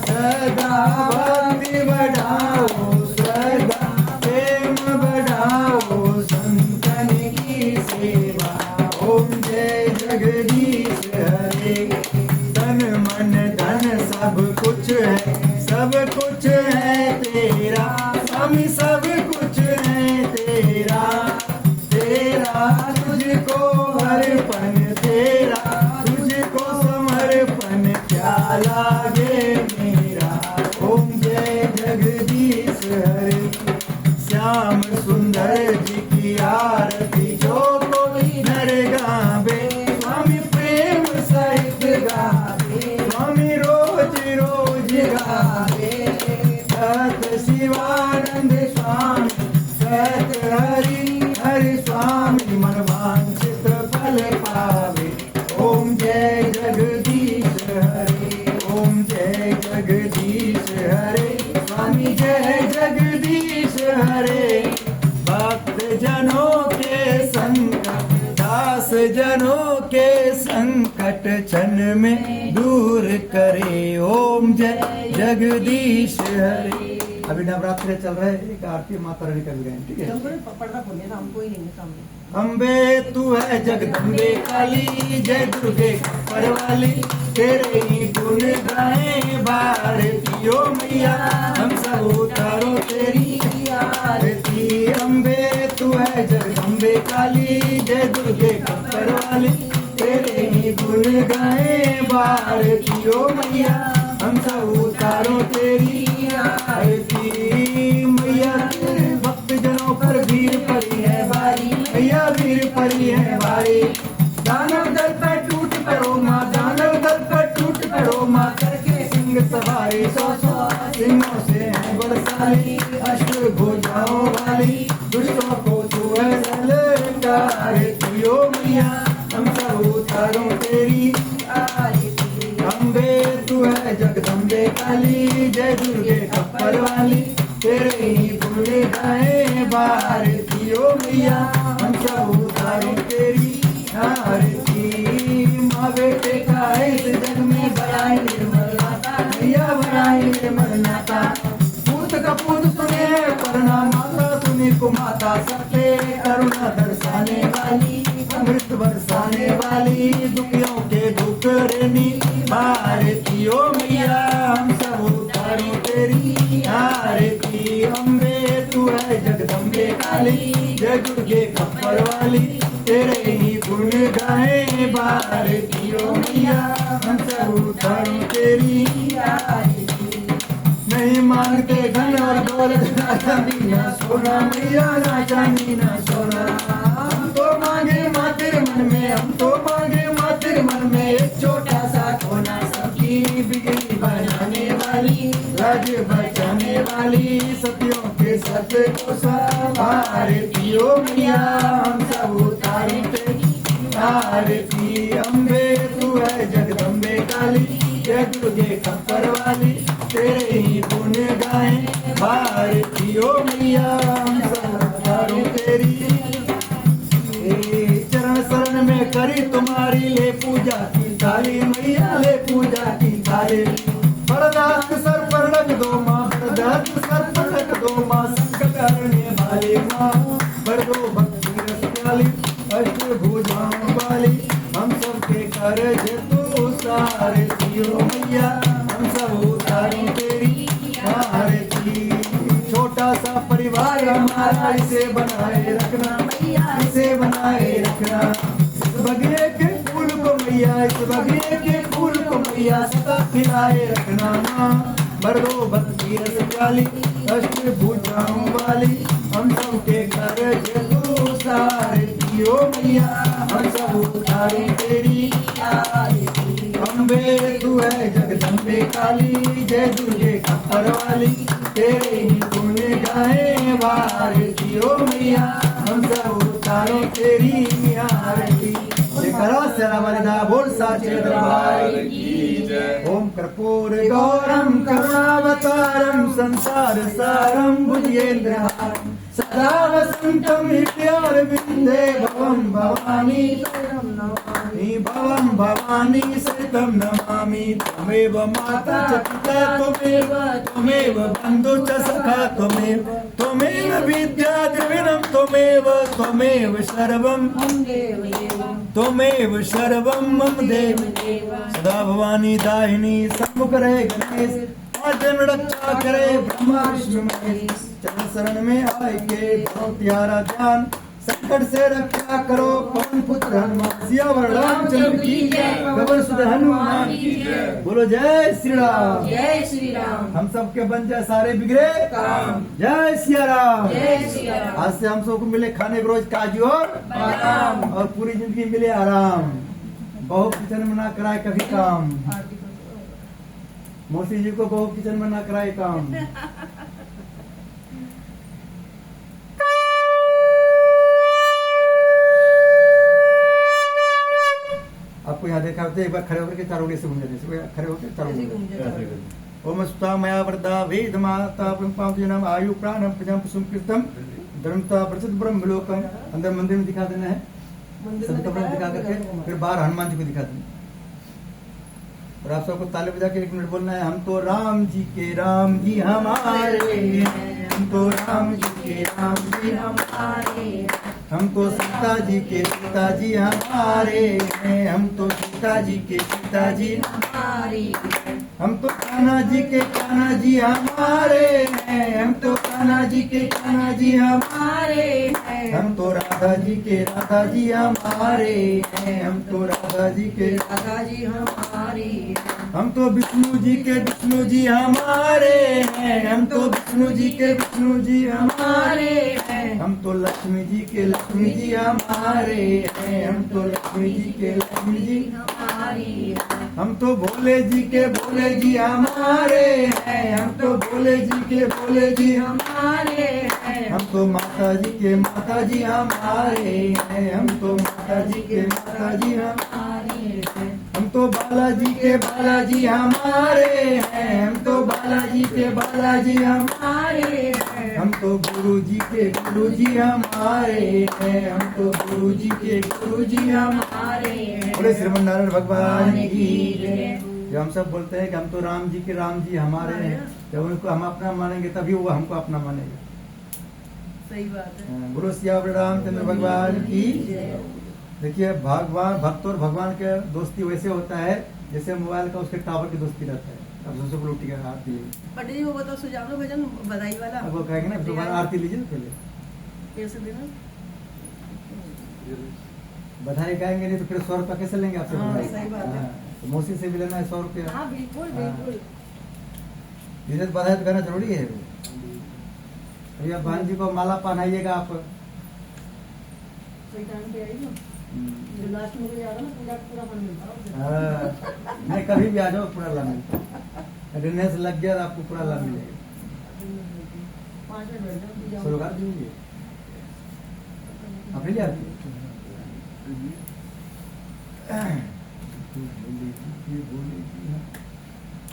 सदा भक्ति बढ़ाओ, सदा प्रेम बढ़ाओ, संतन की सेवा। ओम जय जगदीश हरे। तन मन धन सब कुछ है, सब कुछ है तेरा स्वामी, सब कुछ है समर्पण तेरा, तुझको समर्पण क्या लागे मेरा। ओम जय जगदीश हरे, श्याम सुंदर जी की आरती जो कोई नर गावे, स्वामी प्रेम सहित गावे, स्वामी रोज रोज गावे। सत शिवानंद स्वामी, सत हरि हरि स्वामी, मन वांछित फल पावे। ओम जय जगदीश हरे, ओम जय जगदीश हरे, स्वामी जय जगदीश हरे। भक्त जनों के संकट, दास जनों के संकट क्षण में दूर करे। ओम जय जगदीश हरे। अभी नवरात्रि चल रहे हैं, एक आरती माता रानी कर गए, ठीक है। पर्दा खोलिए ना, हमको ही नहीं है सामने। अम्बे तू है जगदम्बे काली, जय दुर्गे परवाली, तेरे ही गुण गाए भारती ओ मैया, हम सब उतारो तेरी आरती। अम्बे तू है जगदम्बे काली, जय दुर्गे परवाली, तेरे ही गुण गाए भारती ओ मैया, हम सब उतारो तेरी आरती। मैया तेरे भक्त जनों पर भीड़ पड़ी है भारी, मैया भीड़ पड़ी है भारी। दानव दल पर टूट पड़ो माँ, दानव दल पर टूट पड़ो माँ, करके सिंह सवारी 100 सिंहों से है बलशाली, अष्टभुजाओं वाली, दुष्टों को तू है ललकारती ओ मैया, हम सब उतारो तेरी आरती। अम्बे तू है जगदम्बे काली, जय दुर्गे खप्पर वाली, तेरे ही गुण गाए भारती ओ मैया, हम सब उतारो तेरी आरती। माँ बेटे का इस जग में बनाए निर्मल नाता, मैया बनाए निर्मल नाता। पूत का पूत सुने करुणा, माता सुनी को माता, सबके करुणा दर्शाने वाली, अमृत बरसाने वाली, दुखियों के दुख रेनी भारती ओ मैया, हम सब उतारो तेरी आरती। अम्बे तू है जगदम्बे काली, जय दुर्गे खप्पर वाली, तेरे ही गुण गाए भारती ओ मैया, हम सब उतारो तेरी आरती। नहीं मांगते धन और दौलत, ना चांदी ना सोना, मैया ना चांदी ना सोना, हम तो मांगे माँ तेरे मन में, हम तो मांगे माँ तेरे मन में, एक छोटा सा कोना, सबकी बिगड़ी बनाने वाली, राज बचाने वाली, सतियों के सत्य को संभारती ओ मैया, हम सब उतारो तेरी आरती। अम्बे तू है जगदम्बे काली, जय दुर्गे खप्पर वाली, तेरे ही गुण गाए भारती ओ मैया, हम सब उतारो तेरी। चरण शरण में करी तुम्हारी, ले पूजा की थाली, मैया ले पूजा की थाली। बरदास्त सर पर रख दो माँ, बरदास्त सर पर रख दो माँ, संकट हरने वाली माँ, भर दो भक्ति रस वाली, अष्टभुजाओं वाली, हम सबके कर्ज तू उतारती ओ मैया, हम सब उतारो तेरी आरती। छोटा सा परिवार हमारा, इसे बनाए रखना मैया, इसे बनाए रखना। इस बगिए के फूल को मैया, इस बगिए के फूल को मैया, सदा खिलाए रखना माँ, भर दो भक्ति रस वाली, अष्टभुजाओं वाली, हम सबके कर्ज तू उतारती ओ मैया, हम सब उतारो तेरी आरती। अम्बे तू है जगदम्बे काली, जय दुर्गे खप्पर वाली, तेरे ही गुण गाए भारती ओ मैया, हम सब उतारो तेरी आरती। करो सेरा वालिदा बोल साचे दरबार की जय। ओम कर्पूर गौरम करुणावतारम, संसार सारम भुजगेन्द्रहारम, सदा वसंतम हृदयारविंदे, भवम भवानी शरणं नमामि, भवम भवानी शरणं नमामि। त्वमेव माता च पिता त्वमेव, त्वमेव बन्धु च सखा त्वमेव, त्वमेव विद्या द्रविणं त्वमेव, त्वमेव सर्वं मम देव देव, त्वमेव सर्वं मम देव देव। सदा भवानी दाहिनी सम्मुख रहे गणेश, आजन रक्षा करे ब्रह्मा विष्णु महेश। चरण शरण में आए के करो प्यारा ध्यान, संकट से रक्षा करो पवन पुत्र हनुमान, सियावर रामचंद्र की जय, पवन सुत हनुमान की जय। बोलो जय श्री राम। जय श्री राम। हम सब के बन जाए सारे बिगड़े काम। जय सिया राम। जय सिया राम। आज से हम सबको मिले खाने को रोज काजू बादाम। और पूरी जिंदगी मिले आराम, बहु किचन में ना कराए कभी काम। मौसी जी को बहु किचन में ना कराए काम। आपको यहाँ देखा होता है, एक बार खड़े होकर के चारों ओर से घूम जाते हैं, खड़े होकर चारों ओर। ओम सुता मया वरदा वेद माता नाम आयु प्राण प्रजम कुसुम कीर्तम धर्मता प्रसिद्ध ब्रह्म लोकम। अंदर मंदिर में दिखा देना है, सब कपड़े दिखा करके फिर बाहर हनुमान जी को दिखा देना। और आप सबको ताली बजा के 1 मिनट बोलना है, हम तो राम जी के राम जी हमारे हैं, हम तो राम जी के राम जी हमारे, हम तो सीता जी के सीता जी हमारे हैं, हम तो सीता जी के सीता जी हमारे, हम तो कान्हा जी के कान्हा जी हमारे हैं, हम तो कान्हा जी के कान्हा जी हमारे हैं, हम तो राधा जी के राधा जी हमारे हैं, हम तो राधा जी के राधा जी हमारे, हम तो विष्णु जी के विष्णु जी हमारे हैं, हम तो विष्णु जी के विष्णु जी हमारे हैं, हम तो लक्ष्मी जी के लक्ष्मी जी हमारे हैं, हम तो लक्ष्मी जी के लक्ष्मी जी हमारे, हम तो भोले जी के भोले जी हमारे हैं, हम तो भोले जी के भोले जी हमारे हैं, हम तो माता जी के माता जी हमारे हैं, हम तो माता जी के माता जी हमारे हैं, हम तो बालाजी के बालाजी हमारे हैं, हम तो बालाजी के बालाजी हमारे हैं, हम तो गुरु जी के गुरु जी हमारे हैं, हम तो गुरु जी के गुरु जी हमारे हैं। बोले श्रीमन नारायण भगवान की जय। जब हम सब बोलते हैं कि हम तो राम जी के राम जी हमारे हैं, जब उनको हम अपना मानेंगे तभी वो हमको अपना मानेगा। सही बात है। गुरु सियावर रामचंद्र भगवान की देखिए, भगवान भक्त और भगवान के दोस्ती वैसे होता है जैसे मोबाइल का उसके टावर की दोस्ती रहता है। अब सबसे रोटी का आरती है, पंडित जी वो बताओ सुझाव लो भजन बधाई वाला। अब वो कहेंगे ना दोबारा आरती लीजिए पहले, कैसे देना? बधाई गाएंगे नहीं तो फिर 100 रुपया कैसे लेंगे आपसे? हाँ, बधाई सही बात है। हाँ, तो मौसी से भी लेना है 100 रुपया। हाँ बिल्कुल हाँ। बिल्कुल। इज्जत बधाई तो करना जरूरी है। भैया बहन जी को माला पहनाइएगा आप। सही टाइम पे आई ना, जो लास्ट में कोई आ रहा ना पूरा पूरा बन मिलता है। हाँ, नहीं कभी भी आ जाओ पूरा लाभ मिलता। अटेंडेंस लग गया तो आपको पूरा लाभ मिलेगा। 5 मिनट बैठ जाओ। सरोकार दीजिए आप ले आते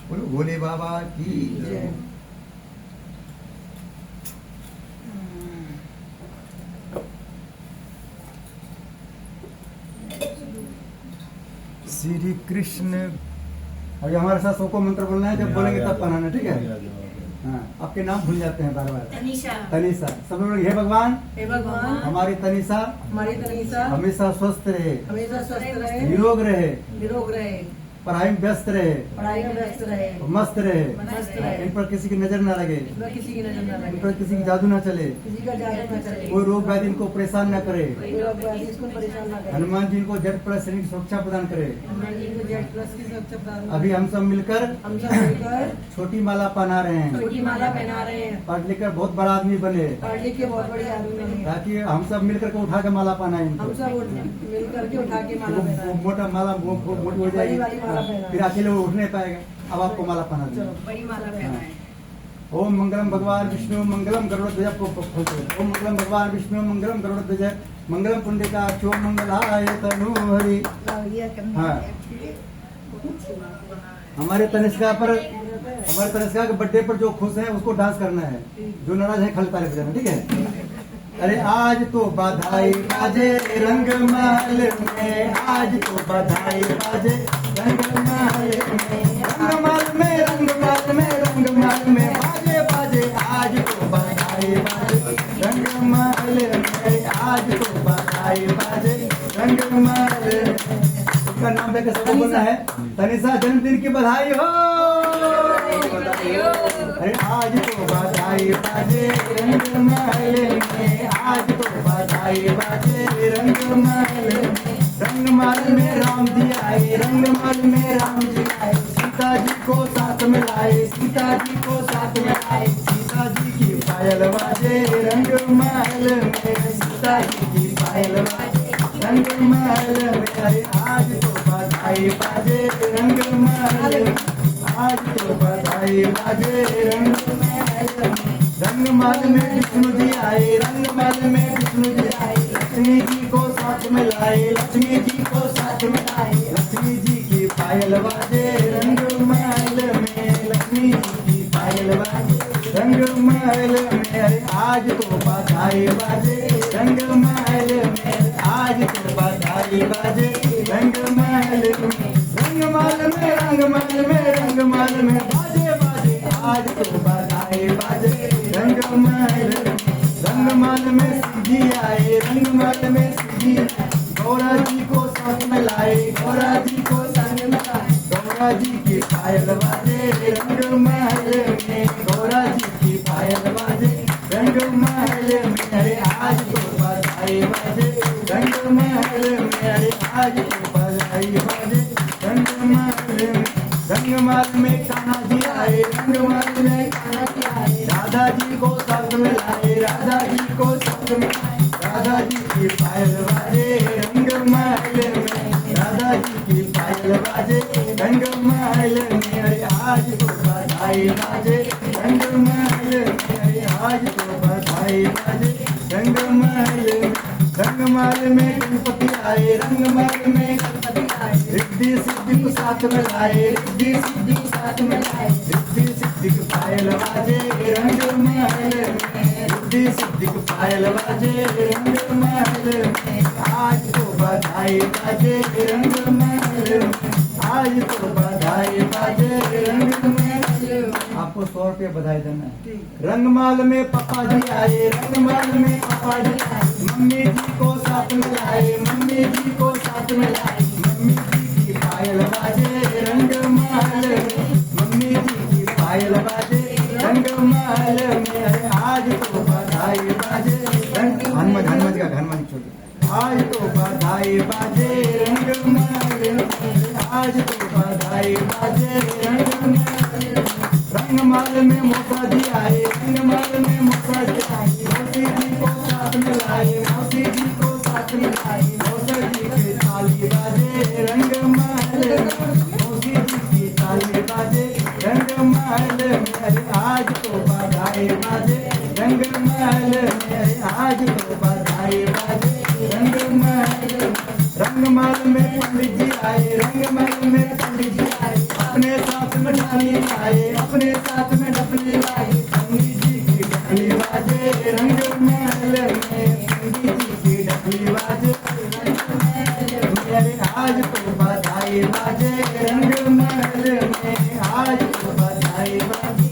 बोलो भोले बाबा की जय। श्री कृष्ण। अभी हमारे साथ सबको मंत्र बोलना है, जब बोलेंगे तब पढ़ाना, ठीक है? हाँ, आपके नाम भूल जाते हैं बार बार। तनीषा। तनीषा। सब लोग हे भगवान, हे भगवान, हमारी तनीषा हमारी तनीषा हमेशा स्वस्थ रहे, हमेशा स्वस्थ रहे, निरोग रहे, निरोग रहे, पढ़ाई में व्यस्त रहे, पढ़ाई में व्यस्त रहे, मस्त रहे, मस्त रहे, इन पर किसी की नजर न लगे, इसमें किसी की नजर न इन लगे, पर किसी की जादू न चले, किसी का जादू न चले, कोई रोग व्याधि इनको परेशान न करे, कोई लोग इसको परेशान न करे, हनुमान जी इनको जट प्लस शरीर की सुरक्षा प्रदान करे। हनुमान जी को जेड प्लस की सुरक्षा प्रदान अभी हम सब मिलकर हम सब मिलकर छोटी माला पहना रहे हैं, छोटी माला पहना रहे हैं, पढ़ लिख कर बहुत बड़ा आदमी बने, पढ़ लिख के बहुत बड़े आदमी बने, ताकि हम सब मिलकर के उठा के माला पहनाए हम इनको। सब मिल करके उठा के माला वो पहना। मोटा माला मोटी हो बड़ी वाली माला जाएगी, पहना। फिर अकेले वो उठ नहीं पाएगा। अब आपको माला पहना चलो देंगे। बड़ी माला पहना है। ओम मंगलम भगवान विष्णु मंगलम गरुड़ध्वज। ओम मंगलम भगवान विष्णु मंगलम गरुड़ध्वज मंगलम पुंडरीकाक्षो मंगलाय तनु हरि। हाँ, हमारे तनिष्का के बर्थडे पर जो खुश है उसको डांस करना है, जो नाराज है खाली ताली बजाना, ठीक है? अरे आज तो बधाई बाजे रंग महल में, आज तो बधाई बाजे रंग महल में, रंग महल में रंग महल में रंग महल में बाजे बाजे, आज तो बधाई बाजे रंग महल में, आज तो बधाई बाजे रंग महल में। उसका नाम लेकर सबको बोलना है, तनिषा जन्मदिन की बधाई हो। अरे आज तो बधाई बाजे रंग महल में, आज तो बधाई बाजे रंग महल में। रंग महल में राम जी आए, रंग महल में राम जी आए, सीता जी को साथ में लाए, सीता जी को साथ में लाए। सीता जी की पायल बाजे रंग महल में, सीता जी की पायल बाजे रंग महल में। अरे आज तो बधाई बाजे रंग महल में, आज तो बधाई बाजे रंग महल में। रंग महल में विष्णु जी आए, रंग महल में विष्णु जी आए, लक्ष्मी जी को साथ में लाए, लक्ष्मी जी को साथ में लाए। लक्ष्मी जी की पायल बाजे रंग महल में, लक्ष्मी जी की पायल बाजे रंग महल में। अरे आज तो बधाई बाजे रंग महल में, आज तो बधाई बाजे रंग महल में। रंग महल में, रंग महल में, रंग महल में बाजे बाजे, आज तो बधाई बाजे रंग महल में। रंग महल में शिव जी आए, रंग महल में शिव जी गौरा जी को साथ में लाए, गौरा जी को साथ में लाए। गौरा जी की पायल बाजे रंग महल में, गौरा जी की पायल बाजे रंग महल में। अरे आज तो बधाई बाजे रंग महल में, अरे आज तो बधाई बाजे रंग महल में। रंग महल में कान्हा जी आए, रंग महल में कान्हा जी आए, राधा जी को साथ में लाए, राधा जी को साथ में लाए। राधा जी की पायल बाजे रंग महल में, राधा जी की पायल बाजे रंग महल में। अरे आज तो बधाई बाजे रंग महल में, अरे आज तो बधाई बाजे रंग महल में। रंग महल में गणपति आए, रंग महल में गणपति आए, रिद्धि सिद्धि को साथ में लाए, रिद्धि सिद्धि को साथ में लाए। रिद्धि सिद्धि की पायल बाजे रंग महल में, रिद्धि सिद्धि की पायल बाजे रंग महल में। आज तो बधाई बाजे रंग महल में, आज तो बधाई बाजे रंग महल में। आपको 100 रुपये बधाई देना है। रंग महल में पापा जी आए, रंग महल में पापा जी आए, मम्मी जी को साथ में लाए, मम्मी जी को साथ में लाए। मम्मी जी की पायल बाजे रंग महल में, मम्मी जी की पायल बाजे रंग महल में। अरे आज तो बधाई बाजे रंग हनुमत का घनमन छोड़, आज तो बधाई बाजे रंग महल में, आज तो बधाई बाजे रंग महल में। रंग महल में मौसा जी आए, रंग महल में मौसा जी आए, मौसी जी को साथ में लाए, मौसी जी को साथ में लाए। मौसा जी की ताली बाजे रंग महल में, मौसी जी की ताली बाजे रंग महल में। अरे आज तो बधाई बाजे रंग महल में, अरे आज तो बधाई बाजे रंग महल में। रंग महल में पंडित जी आए, रंग महल में पंडित जी आए, अपने साथ में डपली आए, अपने साथ में डपली आए। पंडित जी की डपली बाजे रंग महल में, पंडित जी की डपली बाजे रंग महल में। अरे आज तो बधाई बाजे रंग महल में, आज तो बधाई बाजे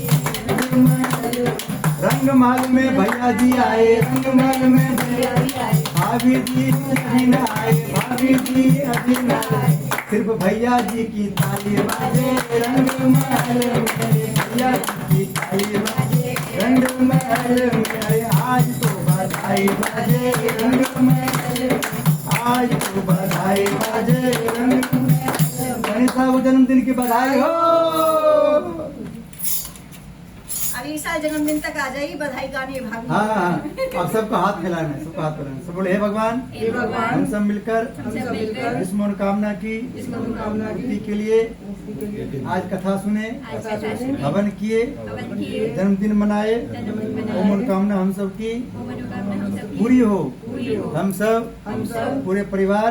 रंग महल में। रंग महल में भैया जी आए, रंग महल में भैया जी आए, भाभी जी अभी न आए, भाभी जी अभी न आए। सिर्फ भैया जी की ताली बाजे रंग महल में, भैया जी की ताली बाजे रंग महल में। अरे आज तो बधाई बाजे रंग महल में, आज तो बधाई बाजे रंग महल में। गणेश साहब जन्मदिन की बधाई हो। अगली साल जन्मदिन तक आ जाएगी, बधाई गाने भाभी। हाँ हाँ, आप सबको हाथ फैलाना है, सबको हाथ फैलाना है। सब बोले हे भगवान, हे भगवान, हम सब मिलकर इस मनोकामना की पूर्ति के लिए आज कथा सुने, हवन किए, जन्मदिन मनाए। वो मनोकामना हम सब की पूरी हो। हम सब पूरे परिवार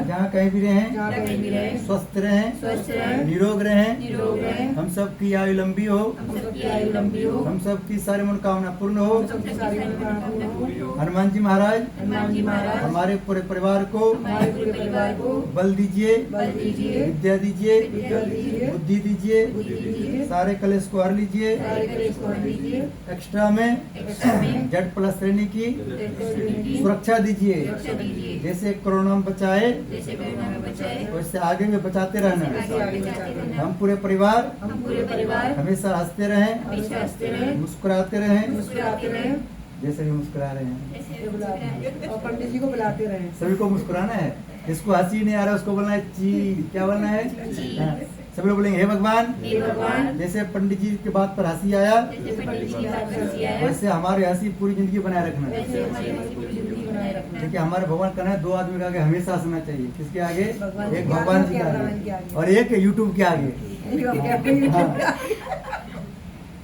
जहाँ कहीं भी रहें स्वस्थ रहें, निरोग रहें। हम सब की आयु लंबी हो, हम सब की सारी मनोकामना पूर्ण हो। हनुमान जी महाराज हमारे पूरे परिवार को बल दीजिए, विद्या दीजिए, बुद्धि दीजिए, सारे कलेश को हर लीजिए। एक्स्ट्रा में जेड प्लस श्रेणी की की सुरक्षा दीजिए। सुरक्षा दीजिए। जैसे कोरोना में बचाए जैसे कोरोना में बचाए वैसे आगे में बचाते रहना। आगे बचाते रहना। हम पूरे परिवार हम पूरे परिवार हमेशा हंसते रहें, हमेशा हंसते रहें, मुस्कुराते रहें, मुस्कुराते रहें, जैसे भी मुस्कुरा रहे हैं। जैसे मुस्कुराते और पंडित जी को बुलाते रहे। सभी को मुस्कुराना है। जिसको हंसी नहीं आ रहा उसको बोलना है ची। क्या बोलना है? हाँ। सभी लोग बोलेंगे हे भगवान, हे भगवान, जैसे पंडित जी के बात पर हंसी आया जैसे पंडित जी की बात पर हंसी आया, वैसे हमारी हंसी पूरी जिंदगी बनाए रखना। वैसे हमारी हंसी पूरी जिंदगी बनाए रखना। देखिए हमारे भगवान कहना है 2 आदमी के आगे हमेशा हंसना चाहिए। किसके आगे? भगवान जी एक के भगवान आगे, जी के भगवान के आगे आगे। और एक यूट्यूब के आगे। हाँ।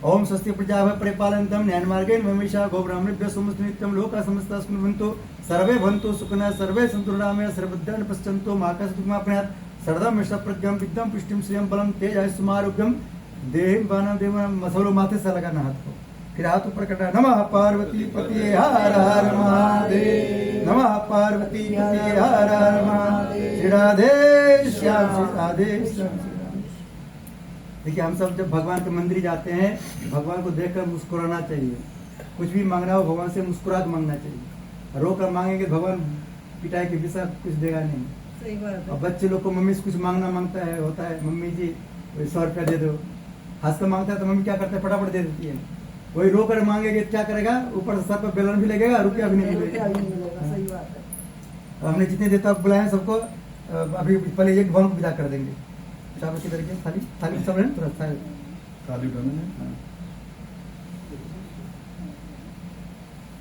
ओम स्वस्ति प्रजा परिपालनतम न्यायमार्गेण ममीषा गोब्राह्मणेभ्यः समस्तु नित्यं लोकाः समस्ताः सुखिनो सर्वे भवन्तु सुखिनः सर्वे सन्तु निरामया सर्वभद्राणि पश्यन्तु मा कश्चित् दुःखमाप्नुयात् सर्वदा प्रज्ञां विद्यां पुष्टिं श्रियं बलं तेज आयुष्मारोग्यं देहिं बाणं देवं मसलो माथे से लगाना हाथ को। फिर हाथ ऊपर करना। नमः पार्वती पतिये हर हर महादेव। नमः पार्वती पतिये हर हर महादेव। श्री राधे श्याम श्री राधे श्याम श्री राधे। देखिए हम सब जब भगवान के मंदिर जाते हैं भगवान को देखकर मुस्कुराना चाहिए। कुछ भी मांगना हो भगवान से मुस्कुरा के मांगना चाहिए। रो कर मांगेंगे भगवान पिटाई के विषय कुछ देगा नहीं। सही बात और है। बच्चे लोग को मम्मी से कुछ मांगना मांगता है होता है मम्मी जी 100 रुपया दे दो। हंस कर मांगता है तो मम्मी क्या करते हैं फटाफट दे देती है। वही रो कर मांगेंगे क्या करेगा? ऊपर से सर पर बेलन भी लगेगा, रुपया भी नहीं रुपया भी नहीं मिलेगा। मिलेगा, सही बात है। और हमने जितने देवता बुलाए हैं सबको अभी पहले एक भवन को विदा कर देंगे। चावल की तरीके थाली थाली सब है ना, थोड़ा थाली हाँ।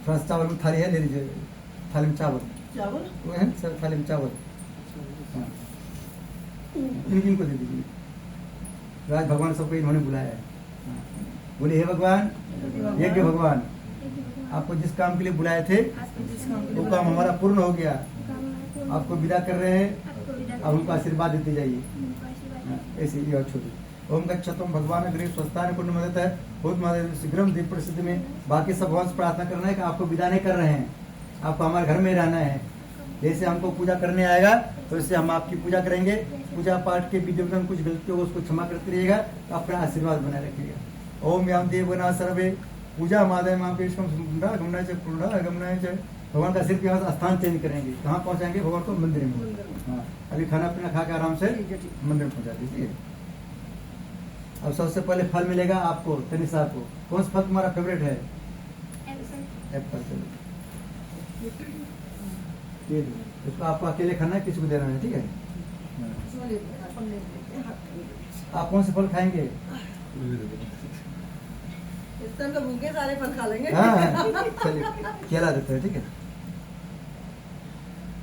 थोड़ा सा चावल में थाली है, ले लीजिए। थाली में चावल चावल वो है सर, थाली में चावल हाँ। इनको दे दीजिए। राज भगवान सबको इन्होंने बुलाया है। हाँ। बोले हे भगवान, यज्ञ भगवान, आपको जिस काम के लिए बुलाए थे वो काम हमारा पूर्ण हो गया। आपको विदा कर रहे हैं, अब उनको आशीर्वाद देते जाइए। हाँ, ऐसे ये और छोटी ओम गच्छतम भगवान गृह स्वस्थान पूर्ण मदद है बहुत मदद शीघ्रम दीप प्रसिद्धि में। बाकी सब भगवान से प्रार्थना करना है कि आपको विदा नहीं कर रहे हैं, आपको हमारे घर में रहना है। जैसे हमको पूजा करने आएगा तो इससे हम आपकी पूजा करेंगे। पूजा पाठ के विधि विधान कुछ गलतियों को उसको क्षमा करते रहिएगा, तो अपना आशीर्वाद बनाए रखिएगा। ओम याम देव गना सर्वे पूजा मादय माँ पेशम गमनाय च पूर्णा गमनाय च। भगवान का सिर्फ यहाँ स्थान चेंज करेंगे। कहाँ पहुँचाएंगे? भगवान को मंदिर में। हाँ, अभी खाना पीना खा के आराम से मंदिर में पहुँचा दीजिए। अब सबसे पहले फल मिलेगा आपको, तनिषा को। कौन सा फल तुम्हारा फेवरेट है? एप्पल। ये दो। इसको आपको अकेले खाना है, किसी को देना है, ठीक है? आप कौन से फल खाएंगे? इस टाइम तो भूखे सारे फल खा लेंगे। हाँ चलिए केला देते हैं, ठीक है?